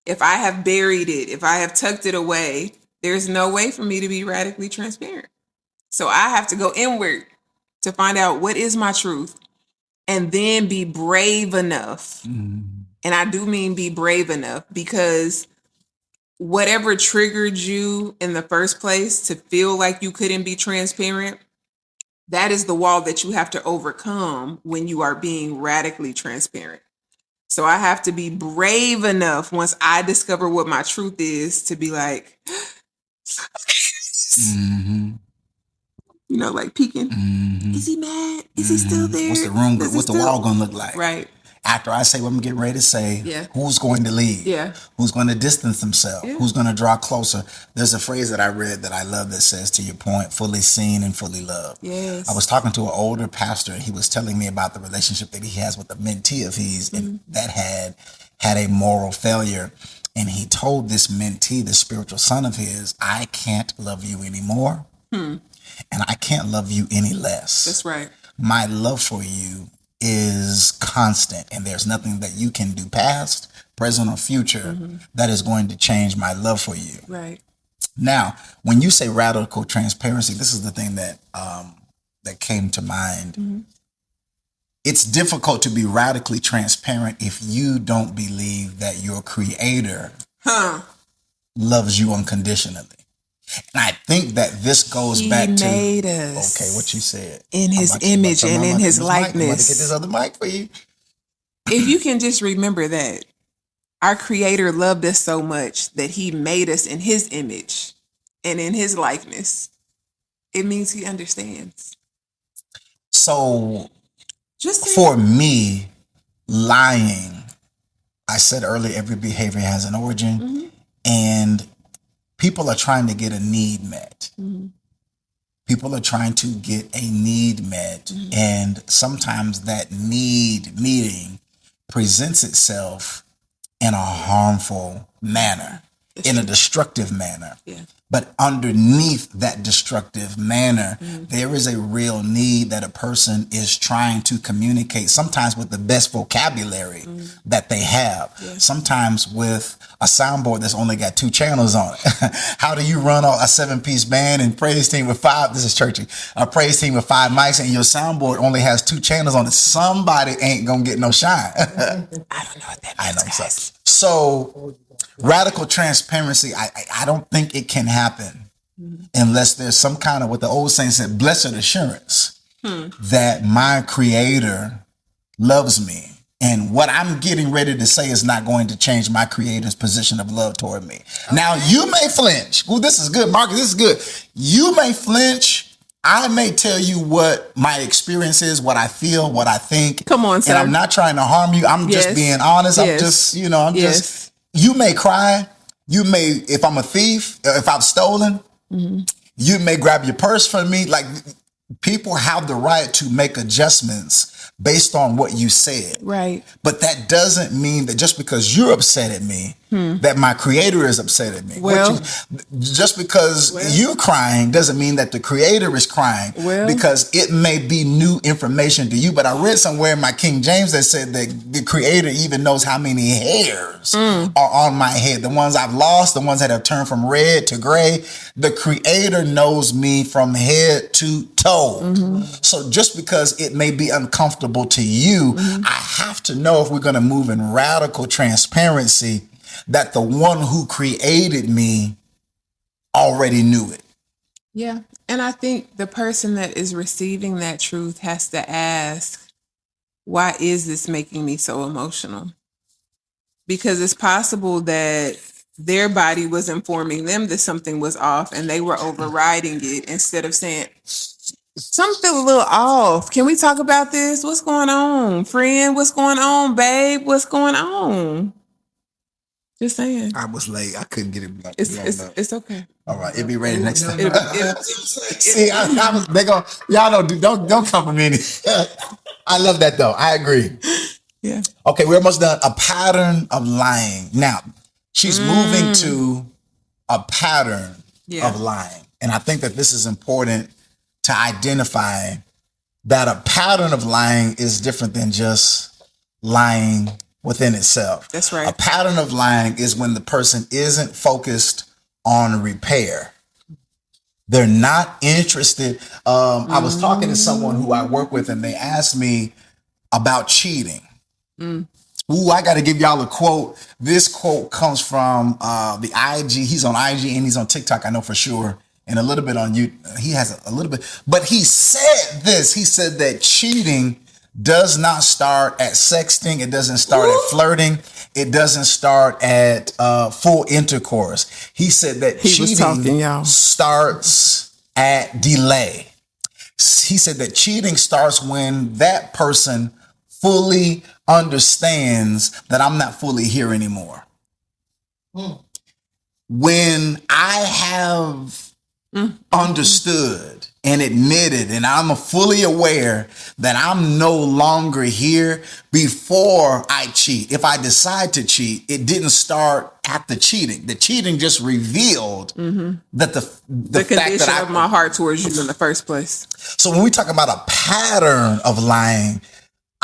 if I have buried it, if I have tucked it away, there's no way for me to be radically transparent. So I have to go inward to find out what is my truth and then be brave enough. And I do mean be brave enough, because whatever triggered you in the first place to feel like you couldn't be transparent, that is the wall that you have to overcome when you are being radically transparent. So I have to be brave enough once I discover what my truth is to be like, you know, like peeking. Is he mad? Is he still there? What's the room? What's the wall going to look like? Right. After I say what I'm getting ready to say, who's going to leave? Who's going to distance themselves? Who's going to draw closer? There's a phrase that I read that I love that says, to your point, fully seen and fully loved. Yes. I was talking to an older pastor, and he was telling me about the relationship that he has with a mentee of his and that had a moral failure. And he told this mentee, the spiritual son of his, I can't love you anymore. And I can't love you any less. That's right. My love for you is constant, and there's nothing that you can do past, present, or future that is going to change my love for you. Right. Now, when you say radical transparency, this is the thing that that came to mind. It's difficult to be radically transparent if you don't believe that your creator loves you unconditionally. And I think that this goes back to, made us okay, what you said. in his image and in his likeness. I'm about to get this other mic for you. If you can just remember that our creator loved us so much that he made us in his image and in his likeness, it means he understands. So just for me, lying, I said earlier, every behavior has an origin, and people are trying to get a need met. People are trying to get a need met. And sometimes that need meeting presents itself in a harmful manner, in a destructive manner. But underneath that destructive manner, there is a real need that a person is trying to communicate, sometimes with the best vocabulary that they have, sometimes with a soundboard that's only got 2 channels on it. How do you run a 7-piece band and praise team with 5? This is churchy. A praise team with 5 mics, and your soundboard only has 2 channels on it. Somebody ain't gonna get no shine. I don't know what that means. I know. So radical transparency, I don't think it can happen unless there's some kind of, what the old saints said, blessed assurance that my creator loves me. And what I'm getting ready to say is not going to change my creator's position of love toward me. Now, you may flinch. Ooh, this is good, Marcus. This is good. You may flinch. I may tell you what my experience is, what I feel, what I think. Come on, sir. And I'm not trying to harm you. I'm just being honest. I'm just, just, you may cry. You may, if I'm a thief, if I've stolen, you may grab your purse from me. Like, people have the right to make adjustments based on what you said. Right. But that doesn't mean that just because you're upset at me, that my creator is upset at me. Well, just because you're crying doesn't mean that the creator is crying, because it may be new information to you. But I read somewhere in my King James that said that the creator even knows how many hairs are on my head. The ones I've lost, the ones that have turned from red to gray. The creator knows me from head to toe. So just because it may be uncomfortable to you, I have to know, if we're going to move in radical transparency, that the one who created me already knew it. Yeah. And I think the person that is receiving that truth has to ask, why is this making me so emotional? Because it's possible that their body was informing them that something was off and they were overriding it instead of saying, something a little off. Can we talk about this? What's going on? Friend, what's going on? Babe, what's going on? Just saying. I was late. I couldn't get it. It's okay. All right, it'll be ready next time. See, I was. They go. Y'all don't compliment me. I love that though. I agree. Yeah. Okay, we're almost done. A pattern of lying. Now, she's moving to a pattern of lying, and I think that this is important to identify that a pattern of lying is different than just lying within itself. That's right. A pattern of lying is when the person isn't focused on repair. They're not interested. I was talking to someone who I work with, and they asked me about cheating. Ooh, I got to give y'all a quote. This quote comes from the IG. He's on IG and he's on TikTok, I know for sure. And a little bit on you. He has a little bit. But he said this. He said that cheating does not start at sexting. It doesn't start at flirting. It doesn't start at full intercourse. He said that cheating starts at delay. He said that cheating starts when that person fully understands that I'm not fully here anymore. When I have understood and admitted and I'm fully aware that I'm no longer here before I cheat. If I decide to cheat, it didn't start at the cheating. The cheating just revealed that the fact condition of my heart towards you in the first place. So when we talk about a pattern of lying,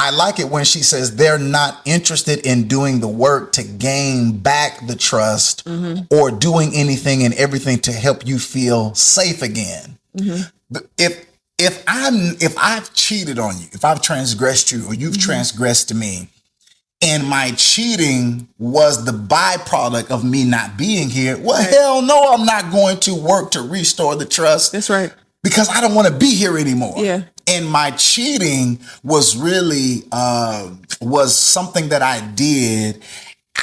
I like it when she says they're not interested in doing the work to gain back the trust or doing anything and everything to help you feel safe again. If I've cheated on you, if I've transgressed you or you've transgressed me, and my cheating was the byproduct of me not being here, well, hell no, I'm not going to work to restore the trust. That's right. Because I don't want to be here anymore. Yeah. And my cheating was really was something that I did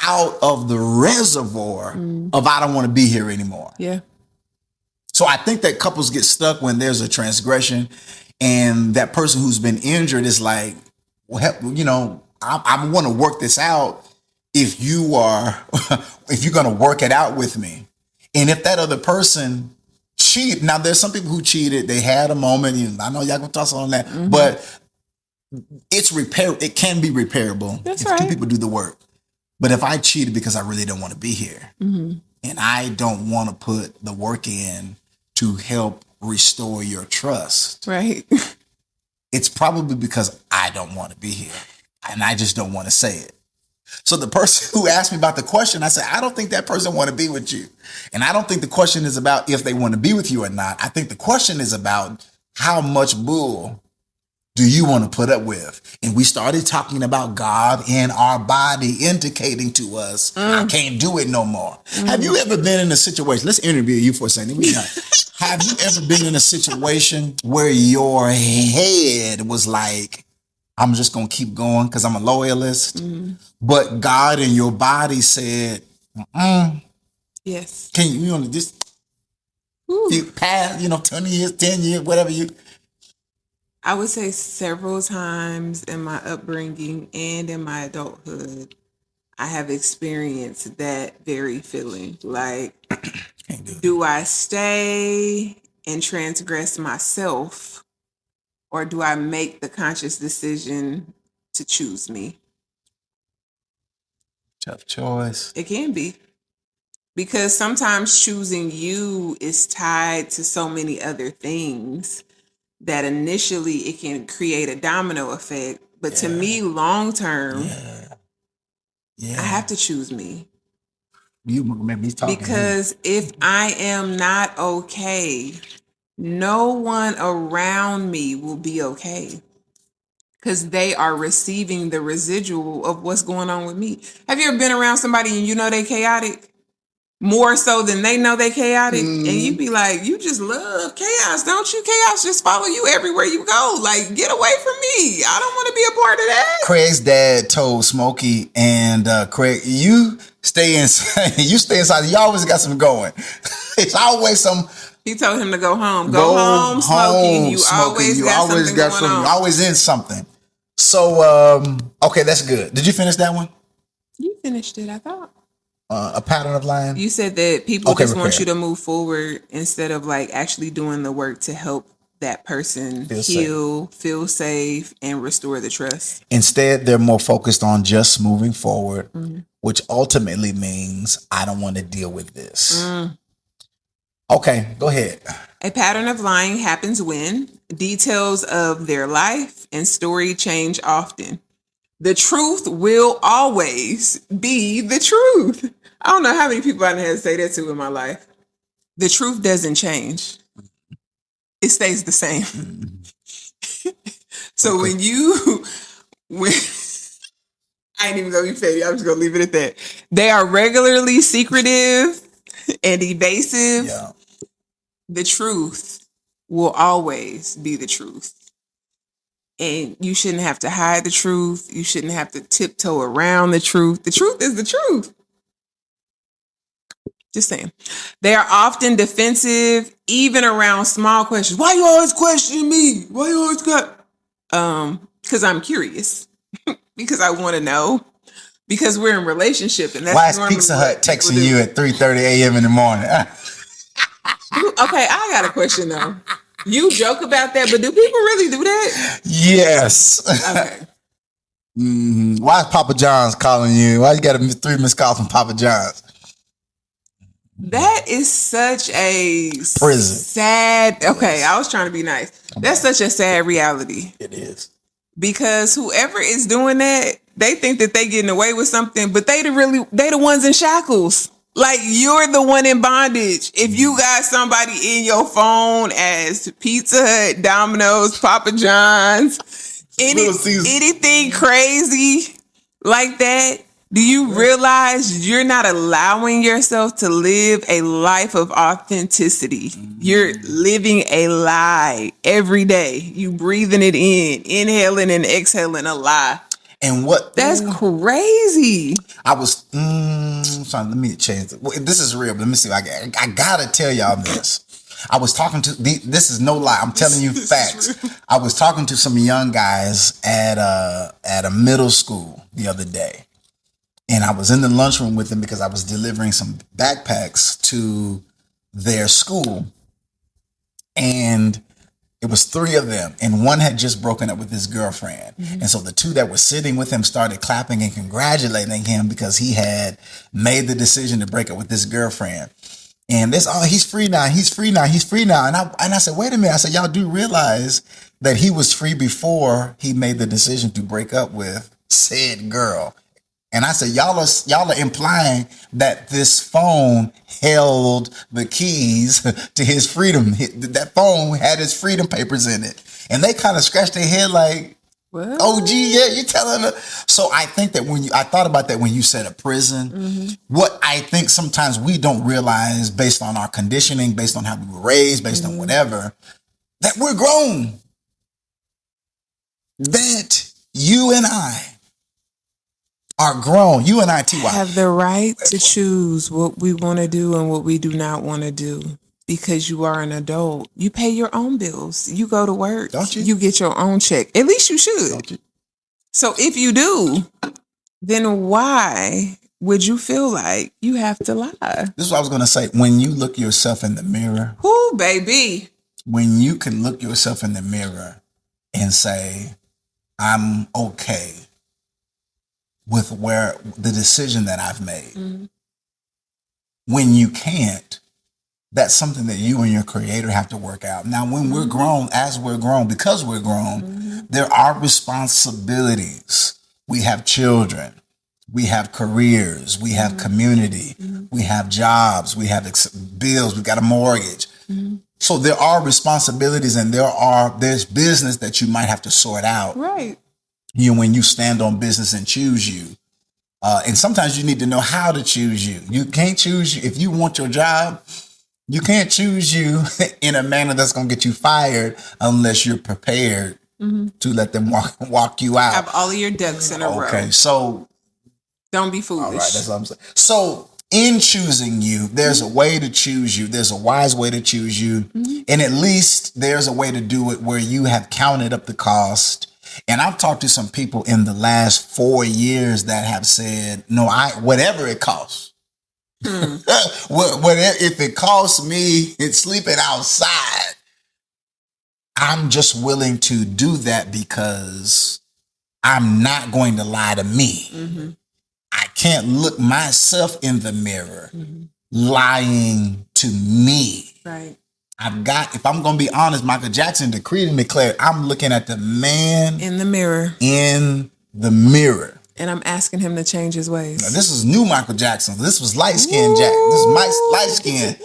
out of the reservoir of I don't want to be here anymore. Yeah. So I think that couples get stuck when there's a transgression and that person who's been injured is like, well, you know, I want to work this out if you're going to work it out with me. And if that other person cheat. Now, there's some people who cheated. They had a moment. I know y'all gonna toss on that, but it's repair. It can be repairable if two people do the work. But if I cheated because I really don't want to be here, and I don't want to put the work in to help restore your trust, right? It's probably because I don't want to be here, and I just don't want to say it. So the person who asked me about the question, I said, I don't think that person want to be with you. And I don't think the question is about if they want to be with you or not. I think the question is about how much bull do you want to put up with? And we started talking about God in our body indicating to us, I can't do it no more. Have you ever been in a situation? Let's interview you for a second. Have you ever been in a situation where your head was like, I'm just going to keep going because I'm a loyalist. But God in your body said, yes. Can you just you pass, 20 years, 10 years, whatever you. I would say several times in my upbringing and in my adulthood, I have experienced that very feeling. Like, do I stay and transgress myself? Or do I make the conscious decision to choose me? Tough choice. It can be. Because sometimes choosing you is tied to so many other things that initially it can create a domino effect. But to me, long term, I have to choose me. You make me talk. Because if I am not okay, no one around me will be okay because they are receiving the residual of what's going on with me. Have you ever been around somebody and you know they chaotic? more so than they know they chaotic. And you be like, you just love chaos, don't you? Chaos just follow you everywhere you go. Like, get away from me. I don't want to be a part of that. Craig's dad told Smokey and Craig, you stay inside. You stay inside. You always got something going. It's always some. He told him to go home. Go home, Smokey. You always got something going on. You always in something. So, okay, that's good. Did you finish that one? You finished it, I thought. A pattern of lying. You said that people just want you to move forward instead of like actually doing the work to help that person heal, feel safe, and restore the trust. Instead, they're more focused on just moving forward, which ultimately means I don't want to deal with this. Okay, go ahead. A pattern of lying happens when details of their life and story change often. The truth will always be the truth. I don't know how many people I had to say that to in my life. The truth doesn't change. It stays the same. So when I ain't even gonna be petty, I'm just gonna leave it at that. They are regularly secretive and evasive. Yeah. The truth will always be the truth. And you shouldn't have to hide the truth. You shouldn't have to tiptoe around the truth. The truth is the truth. Just saying. They are often defensive, even around small questions. Why you always questioning me? Why you always got? Because I'm curious. Because I want to know. Because we're in a relationship, and that's why is Pizza Hut texting you at 3:30 a.m. in the morning? Okay, I got a question though. You joke about that, but do people really do that? Yes. Okay. Why is Papa John's calling you? Why you got 3 missed calls from Papa John's? That is such a prison. Sad. Okay, I was trying to be nice. That's such a sad reality. It is. Because whoever is doing that, they think that they getting away with something, but they the ones in shackles. Like, you're the one in bondage. If you got somebody in your phone as Pizza Hut, Domino's, Papa John's, anything crazy like that, do you realize you're not allowing yourself to live a life of authenticity? You're living a lie every day. You breathing it in, inhaling and exhaling a lie. And what? That's crazy. I was sorry. Let me change it. This is real. But let me see. I gotta tell y'all this. I was talking to this is no lie. I'm telling you facts. I was talking to some young guys at a middle school the other day, and I was in the lunchroom with them because I was delivering some backpacks to their school, and it was 3 of them, and one had just broken up with his girlfriend. And so the 2 that were sitting with him started clapping and congratulating him because he had made the decision to break up with his girlfriend. And this, he's free now. He's free now. He's free now. And I said, wait a minute. I said, y'all do realize that he was free before he made the decision to break up with said girl. And I said, y'all are implying that this phone held the keys to his freedom. That phone had his freedom papers in it. And they kind of scratched their head like, what? Oh, gee, yeah, you're telling her. So I think that I thought about that when you said a prison, what I think sometimes we don't realize based on our conditioning, based on how we were raised, based on whatever, that we're grown. That you and I are grown. You and I, T.Y. have the right to choose what we want to do and what we do not want to do because you are an adult. You pay your own bills. You go to work. Don't you? You get your own check. At least you should. Don't you? So if you do, then why would you feel like you have to lie? This is what I was going to say. When you look yourself in the mirror. Whoo, baby. When you can look yourself in the mirror and say, I'm okay with the decision that I've made. When you can't, that's something that you and your creator have to work out. Now, when we're grown, because we're grown, there are responsibilities. We have children, we have careers, we have community, we have jobs, we have bills, we've got a mortgage. So there are responsibilities and there's business that you might have to sort out. Right. When you stand on business and choose you. And sometimes you need to know how to choose you. You can't choose you. If you want your job, you can't choose you in a manner that's going to get you fired unless you're prepared to let them walk you out. Have all of your ducks in a row. Okay, so don't be foolish. All right, that's what I'm saying. So in choosing you, there's a way to choose you. There's a wise way to choose you. And at least there's a way to do it where you have counted up the cost. And I've talked to some people in the last 4 years that have said, no, whatever it costs. If it costs me it's sleeping outside, I'm just willing to do that because I'm not going to lie to me. I can't look myself in the mirror lying to me. Right. If I'm going to be honest, Michael Jackson decreed and declared, I'm looking at the man in the mirror. And I'm asking him to change his ways. Now, this is new Michael Jackson. This was light-skinned Jack. This is Mike's light-skinned.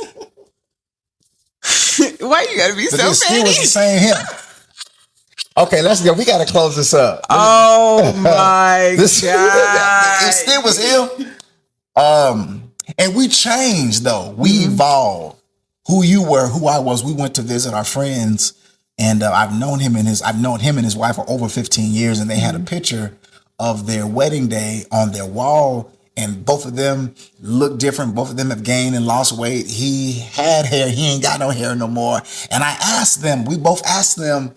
Why you gotta be so petty? It still was the same him. Okay, let's go. We gotta close this up. Oh my God. It still was him. And we changed though. We evolved. Who you were, who I was. We went to visit our friends, and I've known him and his wife for over 15 years, and they had a picture of their wedding day on their wall, and both of them look different. Both of them have gained and lost weight. He had hair. He ain't got no hair no more. And we both asked them,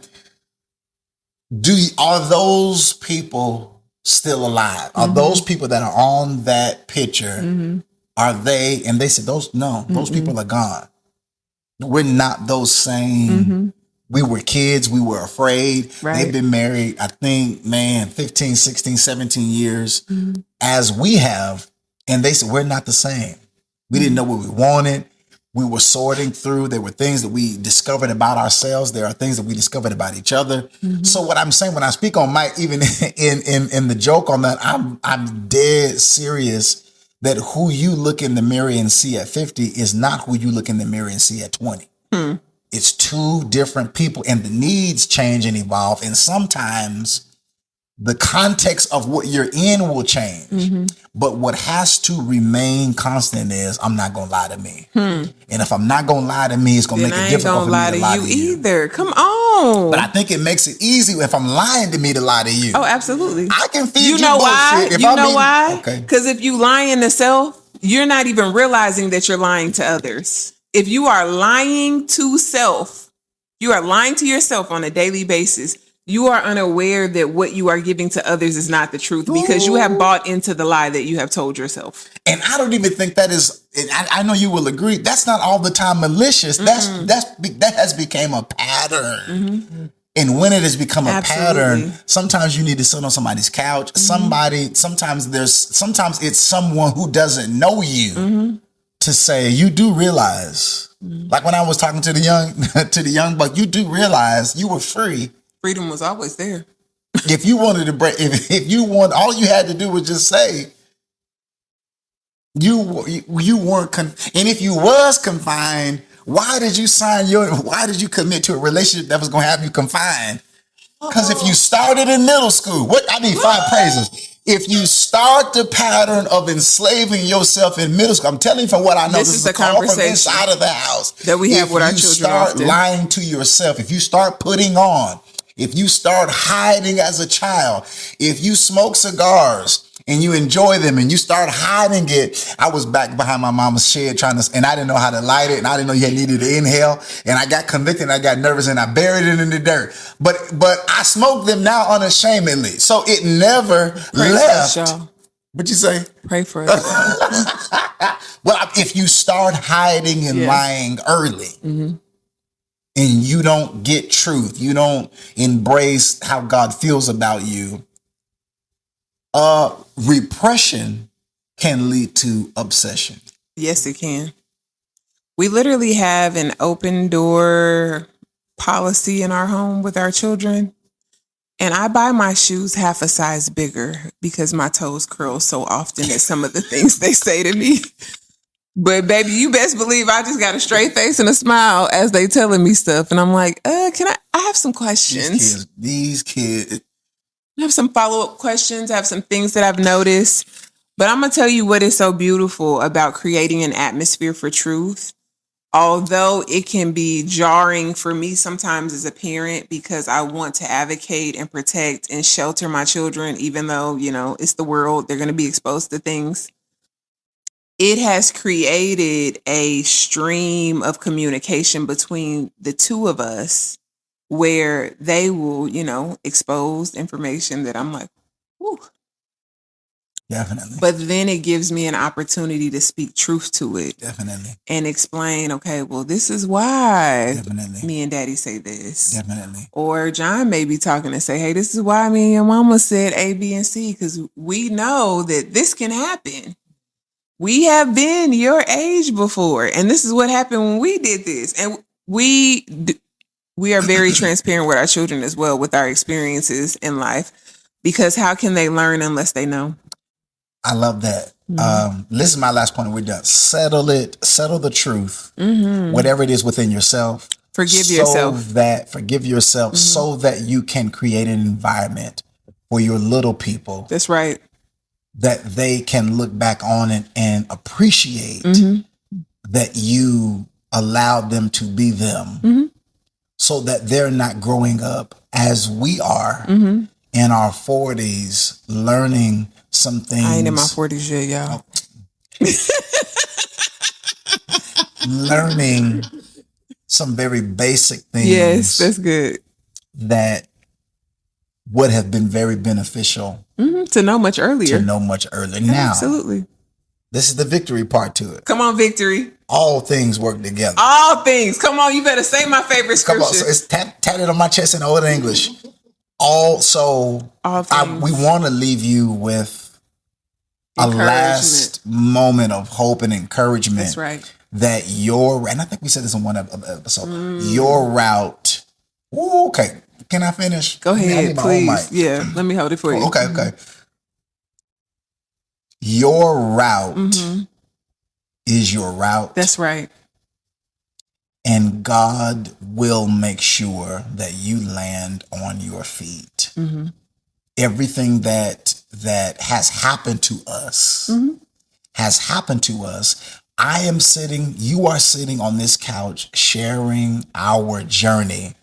are those people still alive? Are those people that are on that picture, are they? And they said, those people are gone. We're not those same. We were kids. We were afraid. Right. They've been married, I think, 15, 16, 17 years as we have. And they said, we're not the same. We didn't know what we wanted. We were sorting through. There were things that we discovered about ourselves. There are things that we discovered about each other. So what I'm saying when I speak on Mike, even in the joke on that, I'm dead serious that who you look in the mirror and see at 50 is not who you look in the mirror and see at 20. It's two different people, and the needs change and evolve. And sometimes the context of what you're in will change. But what has to remain constant is I'm not going to lie to me. And if I'm not going to lie to me, it's going to make it difficult for me to lie to you either. Come on. But I think it makes it easy if I'm lying to me to lie to you. Oh, absolutely. I can feed you know why? Bullshit. You know why? Okay. Because if you lying to self, you're not even realizing that you're lying to others. If you are lying to self, you are lying to yourself on a daily basis. You are unaware that what you are giving to others is not the truth because you have bought into the lie that you have told yourself. And I don't even think that is, I know you will agree, that's not all the time malicious. That has become a pattern. And when it has become a pattern, sometimes you need to sit on somebody's couch. Sometimes it's someone who doesn't know you to say, you do realize, like when I was talking to the young buck, you do realize you were free. Freedom was always there. If you wanted to break, if you want, all you had to do was just say you weren't, and if you was confined, why did you commit to a relationship that was going to have you confined? Because if you started in middle school, 5 praises. If you start the pattern of enslaving yourself in middle school, I'm telling you from what I know, this is a call from inside of the house that we have with our children. If you start lying to yourself, if you start putting on, if you start hiding as a child, if you smoke cigars and you enjoy them and you start hiding it. I was back behind my mama's shed and I didn't know how to light it, and I didn't know you needed to inhale, and I got convicted and I got nervous and I buried it in the dirt. But I smoke them now unashamedly. So it never left. What'd you say? Pray for us. Well, if you start hiding and lying early, and you don't get truth, you don't embrace how God feels about you, repression can lead to obsession. Yes, it can. We literally have an open door policy in our home with our children. And I buy my shoes half a size bigger because my toes curl so often at some of the things they say to me. But baby, you best believe I just got a straight face and a smile as they telling me stuff. And I'm like, I have some questions. These kids. I have some follow-up questions. I have some things that I've noticed. But I'm going to tell you what is so beautiful about creating an atmosphere for truth. Although it can be jarring for me sometimes as a parent because I want to advocate and protect and shelter my children, even though, it's the world, they're going to be exposed to things. It has created a stream of communication between the two of us where they will, expose information that I'm like, whew. Definitely. But then it gives me an opportunity to speak truth to it. Definitely. And explain, okay, well, this is why Definitely. me and daddy say this. Definitely. Or John may be talking and say, hey, this is why me and your mama said A, B, and C, because we know that this can happen. We have been your age before, and this is what happened when we did this. And we are very transparent with our children as well, with our experiences in life, because how can they learn unless they know? I love that. This is my last point and we're done. Settle it. Settle the truth. Whatever it is within yourself. Forgive yourself. Forgive yourself so that you can create an environment for your little people. That's right. That they can look back on and appreciate that you allowed them to be them. So that they're not growing up as we are in our 40s, learning some things. I ain't in my 40s yet, y'all. Learning some very basic things. Yes, that's good. That would have been very beneficial to know much earlier. Now, absolutely. This is the victory part to it. Come on, victory. All things work together. All things. Come on, you better say my favorite scripture. Come on, so it's tatted on my chest in Old English. All things. We want to leave you with a last moment of hope and encouragement. That's right. That and I think we said this in one episode, your route. Ooh, okay. Can I finish? Go ahead, please. Yeah, let me hold it for you. Okay. Your route is your route. That's right. And God will make sure that you land on your feet. Everything that has happened to us has happened to us. You are sitting on this couch sharing our journey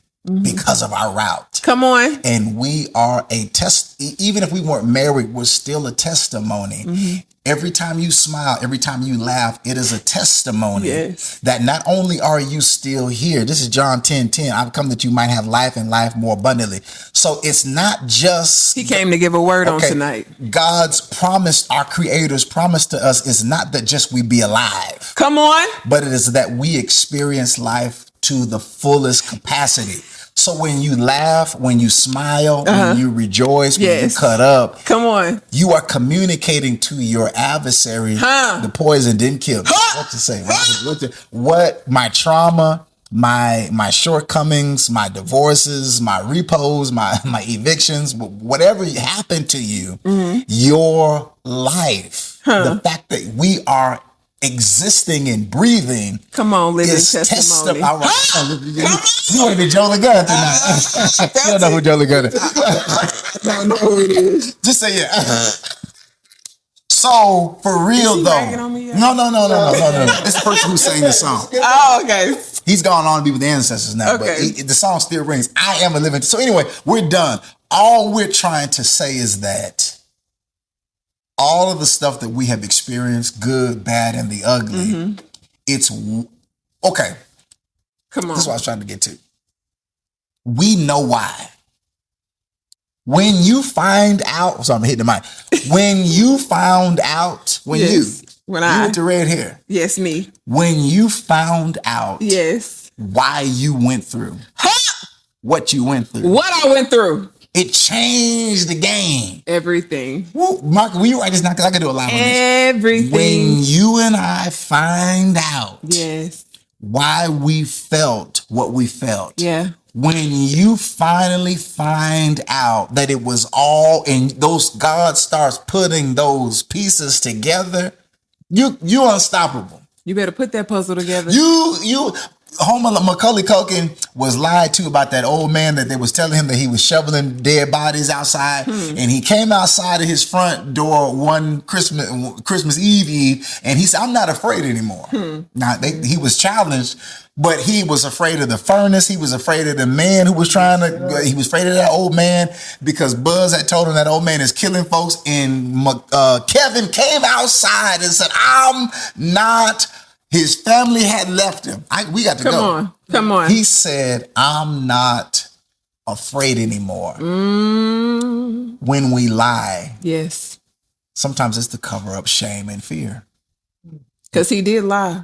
because of our route. Come on. And we are even if we weren't married, we're still a testimony. Every time you smile, every time you laugh, it is a testimony that not only are you still here, this is John 10:10, I've come that you might have life and life more abundantly. So it's not just... He came to give a word on tonight. God's promise, our Creator's promise to us is not that just we be alive. Come on. But it is that we experience life to the fullest capacity. So when you laugh, when you smile, when you rejoice, when you cut up, come on, you are communicating to your adversary. The poison didn't kill me. What to say? What my trauma, my shortcomings, my divorces, my repos, my evictions, whatever happened to you, your life, the fact that we are existing and breathing. Come on, living testimony. You want to be Joe Laguna tonight. You don't know who Joe Laguna is. I don't know who it is. Just say yeah. So, for real though. No. It's the person who sang the song. Oh, okay. He's gone on to be with the ancestors now, but the song still rings. I am a living. So anyway, we're done. All we're trying to say is that all of the stuff that we have experienced, good, bad, and the ugly, it's okay. Come on. This is what I was trying to get to. We know why. When you find out, I'm hitting the mic. When you found out, you with the red hair. Yes, me. When you found out, why you went through, what you went through, what I went through. It changed the game. Everything. Woo, Mark, will you write this now? Because I can do a lot on this. Everything. When you and I find out why we felt what we felt. Yeah. When you finally find out that it was all, and God starts putting those pieces together, you're unstoppable. You better put that puzzle together. Homer Macaulay Culkin was lied to about that old man that they was telling him that he was shoveling dead bodies outside, and he came outside of his front door one Christmas Eve, and he said, "I'm not afraid anymore." Now he was challenged, but he was afraid of the furnace. He was afraid of the man who was trying to. He was afraid of that old man because Buzz had told him that old man is killing folks, and Kevin came outside and said, "I'm not." His family had left him. We got to go. Come on. He said, "I'm not afraid anymore." When we lie, yes, sometimes it's to cover up shame and fear. Because he did lie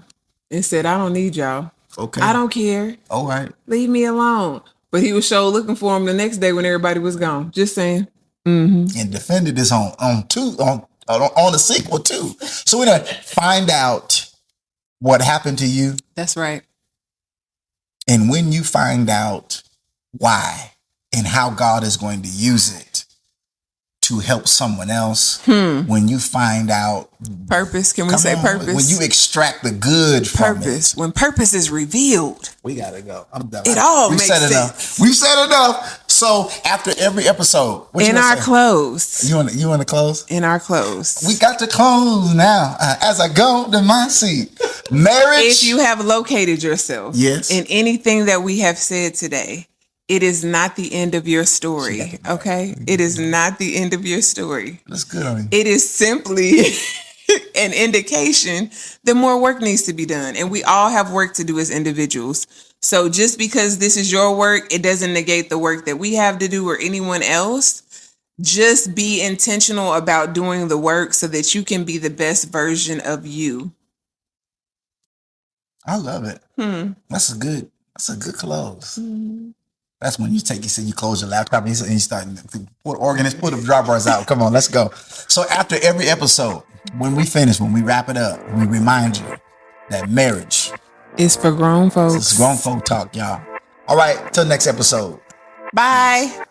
and said, "I don't need y'all. Okay. I don't care. All right. Leave me alone." But he was sure looking for him the next day when everybody was gone. Just saying. And defended this on the sequel too. So we're gonna find out what happened to you. That's right. And when you find out why and how God is going to use it to help someone else, when you find out purpose, can we say purpose? When you extract the good from purpose, when purpose is revealed, we gotta go. I'm done. It all makes sense. We've said enough. So after every episode, in our close, you want to close? In our close, we got to close now. As I go to my seat, marriage. If you have located yourself, yes, in anything that we have said today, it is not the end of your story. Okay, it is not the end of your story. That's good on you. It is simply an indication that more work needs to be done, and we all have work to do as individuals. So just because this is your work, it doesn't negate the work that we have to do or anyone else. Just be intentional about doing the work so that you can be the best version of you. I love it. That's a good close. That's when you close your laptop and you start put organist, put the drop bars out. Come on, let's go. So after every episode, when we wrap it up, we remind you that marriage is for grown folks. It's grown folk talk, y'all. All right, till next episode. Bye.